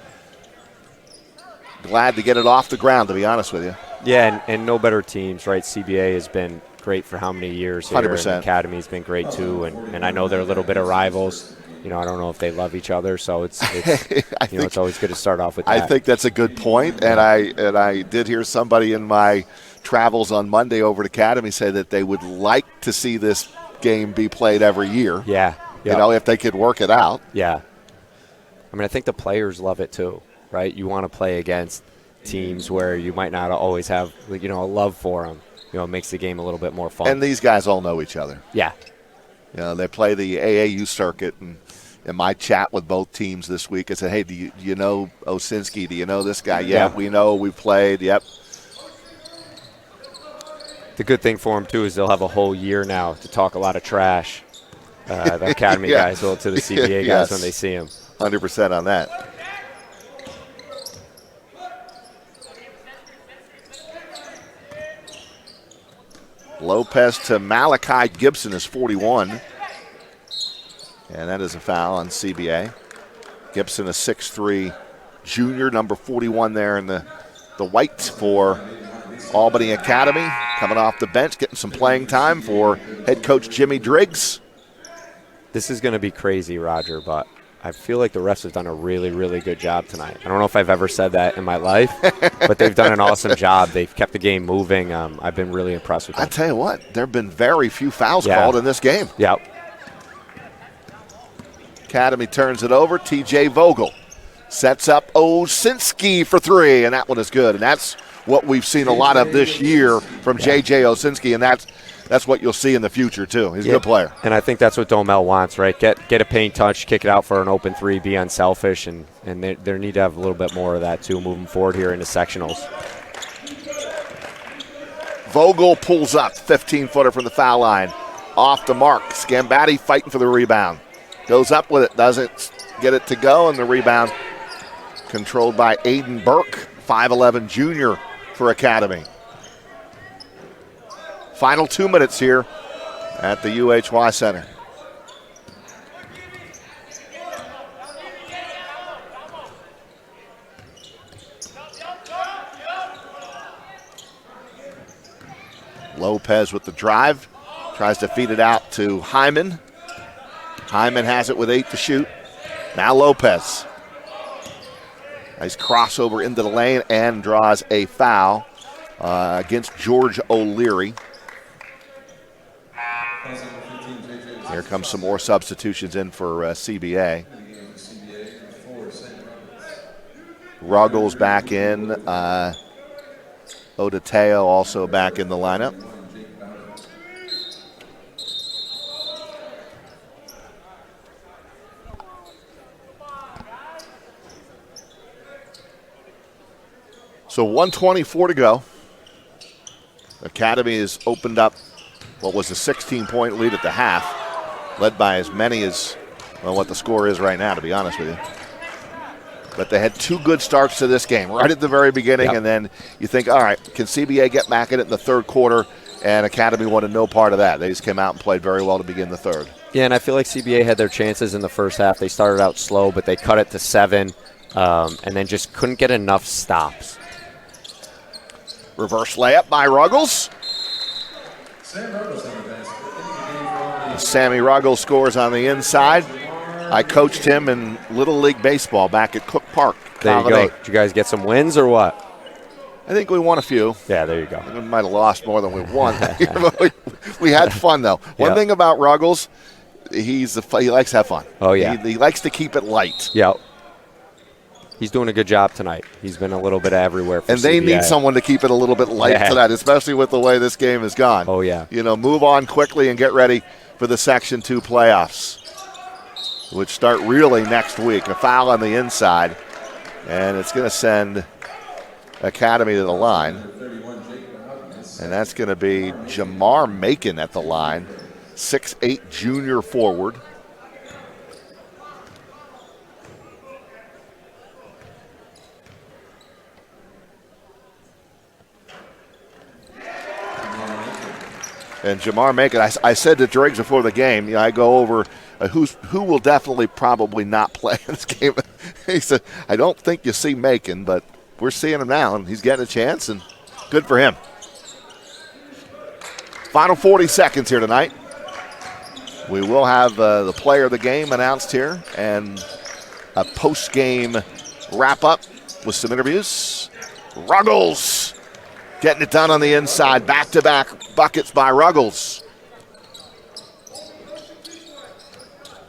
glad to get it off the ground, to be honest with you. Yeah, and no better teams, right? CBA has been great for how many years here? 100%. And Academy's been great too, and I know they're a little bit of rivals. I don't know if they love each other, so it's it's always good to start off with that. I think that's a good point, and I did hear somebody in my travels on Monday over at Academy say that they would like to see this game be played every year. Yeah. If they could work it out. Yeah. I think the players love it too, right? You want to play against teams where you might not always have, a love for them. It makes the game a little bit more fun. And these guys all know each other. Yeah. They play the AAU circuit, and in my chat with both teams this week, I said, hey, do you know Osinski? Do you know this guy? Yeah, we know. We've played. Yep. The good thing for them, too, is they'll have a whole year now to talk a lot of trash. The Academy guys will to the CBA guys when they see them. 100% on that. Lopez to Malachi Gibson is 41. And that is a foul on CBA. Gibson, a 6'3", junior, number 41 there in the white for Albany Academy. Coming off the bench, getting some playing time for head coach Jimmy Driggs. This is going to be crazy, Roger, but I feel like the refs have done a really, really good job tonight. I don't know if I've ever said that in my life, but they've done an awesome job. They've kept the game moving. I've been really impressed with them. I tell you what, there have been very few fouls called in this game. Yep. Academy turns it over. TJ Vogel sets up Osinski for 3, and that one is good. And that's what we've seen a lot of this year from J.J. Osinski, and that's what you'll see in the future, too. He's a good player. And I think that's what Domel wants, right? Get a paint touch, kick it out for an open 3, be unselfish, and they need to have a little bit more of that, too, moving forward here into sectionals. Vogel pulls up, 15-footer from the foul line. Off the mark. Scambatti fighting for the rebound. Goes up with it, doesn't get it to go, and the rebound controlled by Aiden Burke, 5'11", junior for Academy. Final 2 minutes here at the UHY Center. Lopez with the drive, tries to feed it out to Hyman. Hyman has it with 8 to shoot. Now Lopez. Nice crossover into the lane and draws a foul against George O'Leary. Here comes some more substitutions in for CBA. Ruggles back in. Odeteo also back in the lineup. So 1:24 to go. Academy has opened up what was a 16-point lead at the half, led by as many as, well, what the score is right now, to be honest with you. But they had 2 good starts to this game, right at the very beginning, and then you think, all right, can CBA get back in it in the third quarter? And Academy wanted no part of that. They just came out and played very well to begin the third. Yeah, and I feel like CBA had their chances in the first half. They started out slow, but they cut it to 7, and then just couldn't get enough stops. Reverse layup by Ruggles. Sammy Ruggles scores on the inside. I coached him in Little League Baseball back at Cook Park. There you go. Did you guys get some wins or what? I think we won a few. Yeah, there you go. We might have lost more than we won. We had fun, though. One thing about Ruggles, he likes to have fun. Oh, yeah. He likes to keep it light. Yeah. He's doing a good job tonight. He's been a little bit everywhere for And they CBA. need someone to keep it a little bit light tonight, especially with the way this game has gone. Oh, yeah. Move on quickly and get ready for the Section 2 playoffs, which start really next week. A foul on the inside, and it's going to send Academy to the line. And that's going to be Jamar Macon at the line, 6'8" junior forward. And Jamar Macon, I said to Driggs before the game, I go over who will definitely probably not play in this game. He said, I don't think you see Macon, but we're seeing him now, and he's getting a chance, and good for him. Final 40 seconds here tonight. We will have the player of the game announced here and a post-game wrap-up with some interviews. Ruggles getting it done on the inside. Back-to-back buckets by Ruggles.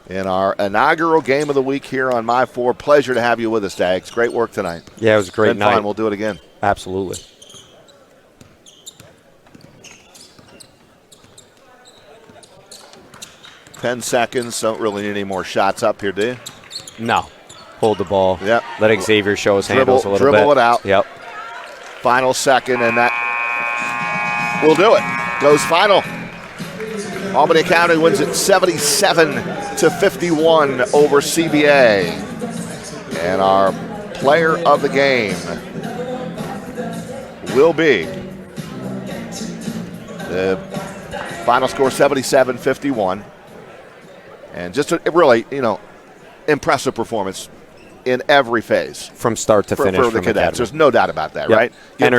In our inaugural game of the week here on My 4. Pleasure to have you with us, Dags. Great work tonight. Yeah, it was a great night. Fun. We'll do it again. Absolutely. Ten seconds. Don't really need any more shots up here, do you? No. Hold the ball. Yep. Let Xavier show his handles a little bit. Dribble it out. Yep. Final second, and that will do it. Goes final. Albany Academy wins it 77-51 over CBA. And our player of the game will be the final score 77-51. And just a really, impressive performance in every phase. From start to finish for the Cadets. Academy. There's no doubt about that, Yep. right? Give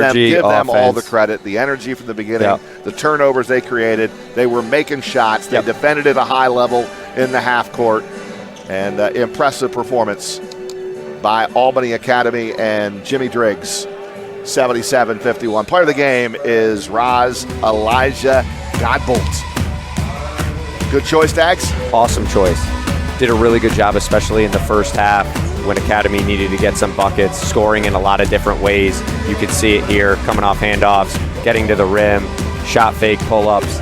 them all the credit. The energy from the beginning, the turnovers they created. They were making shots. They defended at a high level in the half court. And impressive performance by Albany Academy and Jimmy Driggs, 77-51. Player of the game is Elijah Godbolt. Good choice, Dags. Awesome choice. Did a really good job, especially in the first half when Academy needed to get some buckets, scoring in a lot of different ways. You could see it here, coming off handoffs, getting to the rim, shot fake, pull-ups.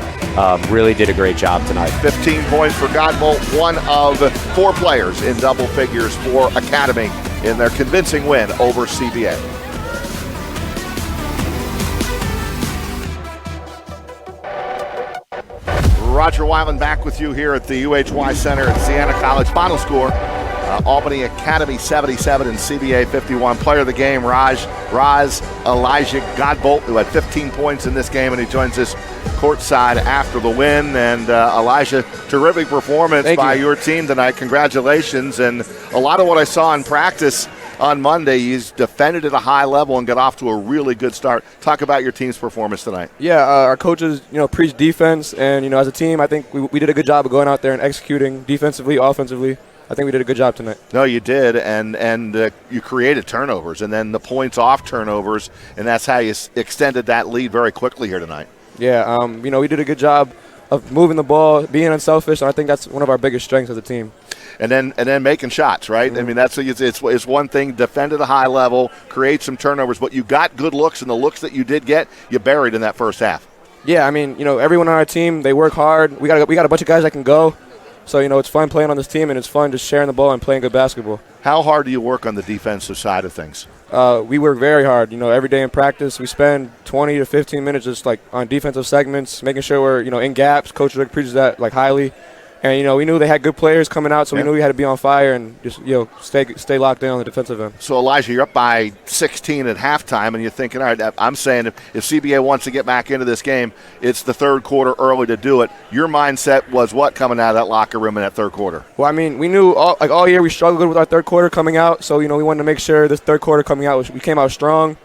Really did a great job tonight. 15 points for Godbolt, one of 4 players in double figures for Academy in their convincing win over CBA. Roger Weiland back with you here at the UHY Center at Siena College. Final score, Albany Academy 77 and CBA 51. Player of the game, Elijah Godbolt, who had 15 points in this game, and he joins us courtside after the win. And Elijah, terrific performance by your team tonight. Congratulations. And a lot of what I saw in practice on Monday, he's defended at a high level and got off to a really good start. Talk about your team's performance tonight. Yeah, our coaches, preach defense, and as a team, I think we did a good job of going out there and executing defensively, offensively. I think we did a good job tonight. No, you did, and you created turnovers, and then the points off turnovers, and that's how you extended that lead very quickly here tonight. Yeah, we did a good job of moving the ball, being unselfish, and I think that's one of our biggest strengths as a team. And then making shots, right? Mm-hmm. I mean, that's it's one thing, defend at a high level, create some turnovers, but you got good looks, and the looks that you did get, you buried in that first half. Yeah, I mean, everyone on our team, they work hard. We got a bunch of guys that can go. So, it's fun playing on this team, and it's fun just sharing the ball and playing good basketball. How hard do you work on the defensive side of things? We work very hard. Every day in practice, we spend 20 to 15 minutes just, on defensive segments, making sure we're, in gaps. Coach Rick preaches that, highly. And, we knew they had good players coming out, so we knew we had to be on fire and just, stay locked in on the defensive end. So, Elijah, you're up by 16 at halftime, and you're thinking, all right, I'm saying if CBA wants to get back into this game, it's the third quarter early to do it. Your mindset was what coming out of that locker room in that third quarter? Well, I mean, we knew all year we struggled with our third quarter coming out, so, we wanted to make sure this third quarter coming out, we came out strong.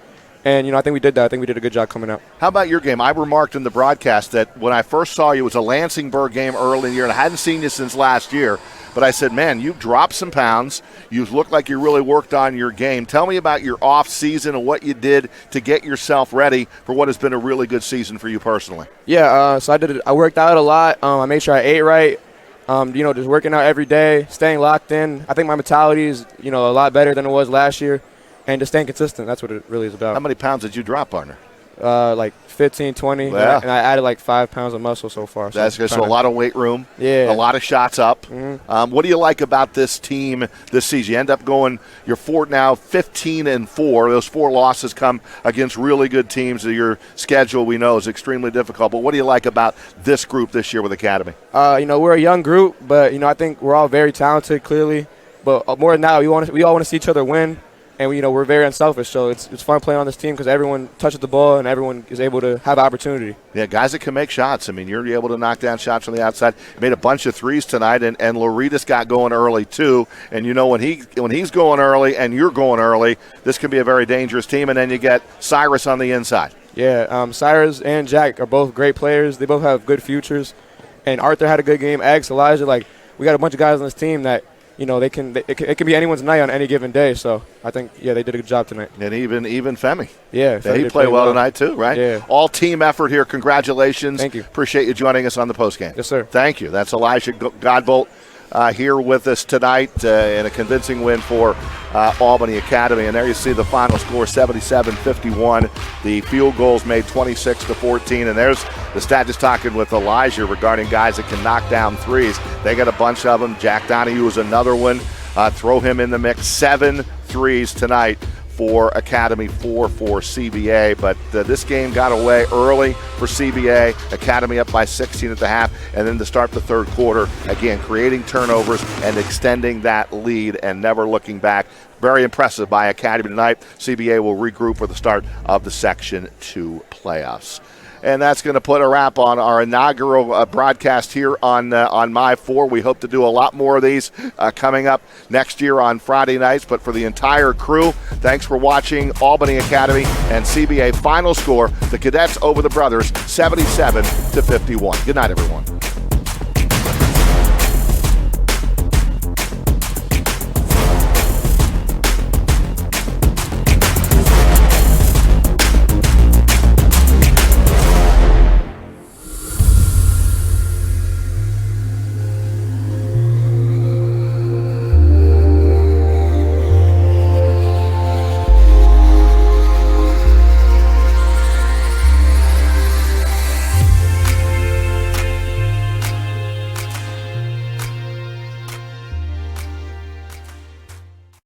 And, I think we did that. I think we did a good job coming out. How about your game? I remarked in the broadcast that when I first saw you, it was a Lansingburg game early in the year, and I hadn't seen you since last year. but I said, man, you've dropped some pounds. You look like you really worked on your game. Tell me about your off season and what you did to get yourself ready for what has been a really good season for you personally. Yeah, so I worked out a lot. I made sure I ate right. Just working out every day, staying locked in. I think my mentality is, a lot better than it was last year, and just staying consistent. That's what it really is about. How many pounds did you drop, partner? Like 15, 20, yeah. And I added like 5 pounds of muscle so far. That's good. So a lot of weight room, yeah, a lot of shots up. Mm-hmm. What do you like about this team this season? You end up going, you're 15-4. Those 4 losses come against really good teams. Your schedule, we know, is extremely difficult. But what do you like about this group this year with Academy? We're a young group, but, I think we're all very talented, clearly. But more than that, we all want to see each other win. And, we're very unselfish, so it's fun playing on this team because everyone touches the ball and everyone is able to have opportunity. Yeah, guys that can make shots. I mean, you're able to knock down shots from the outside. Made a bunch of threes tonight, and Loritas got going early too. And, when he's going early and you're going early, this can be a very dangerous team. And then you get Cyrus on the inside. Yeah, Cyrus and Jack are both great players. They both have good futures. And Arthur had a good game. X, Elijah, we got a bunch of guys on this team that – it can be anyone's night on any given day. So I think, they did a good job tonight. And even Femi. Yeah, he played well tonight too, right? Yeah. All team effort here. Congratulations. Thank you. Appreciate you joining us on the postgame. Yes, sir. Thank you. That's Elijah Godbolt here with us tonight in a convincing win for Albany Academy. And there you see the final score, 77-51. The field goals made 26-14. And there's the stat just talking with Elijah regarding guys that can knock down threes. They got a bunch of them. Jack Donahue was another one. Throw him in the mix. 7 threes tonight for Academy, 4 for CBA. But this game got away early for CBA. Academy up by 16 at the half. And then to start the third quarter, again, creating turnovers and extending that lead and never looking back. Very impressive by Academy tonight. CBA will regroup for the start of the Section 2 playoffs. And that's going to put a wrap on our inaugural broadcast here on My 4. We hope to do a lot more of these coming up next year on Friday nights. But for the entire crew, thanks for watching Albany Academy and CBA. Final score, the Cadets over the Brothers, 77-51. Good night, everyone.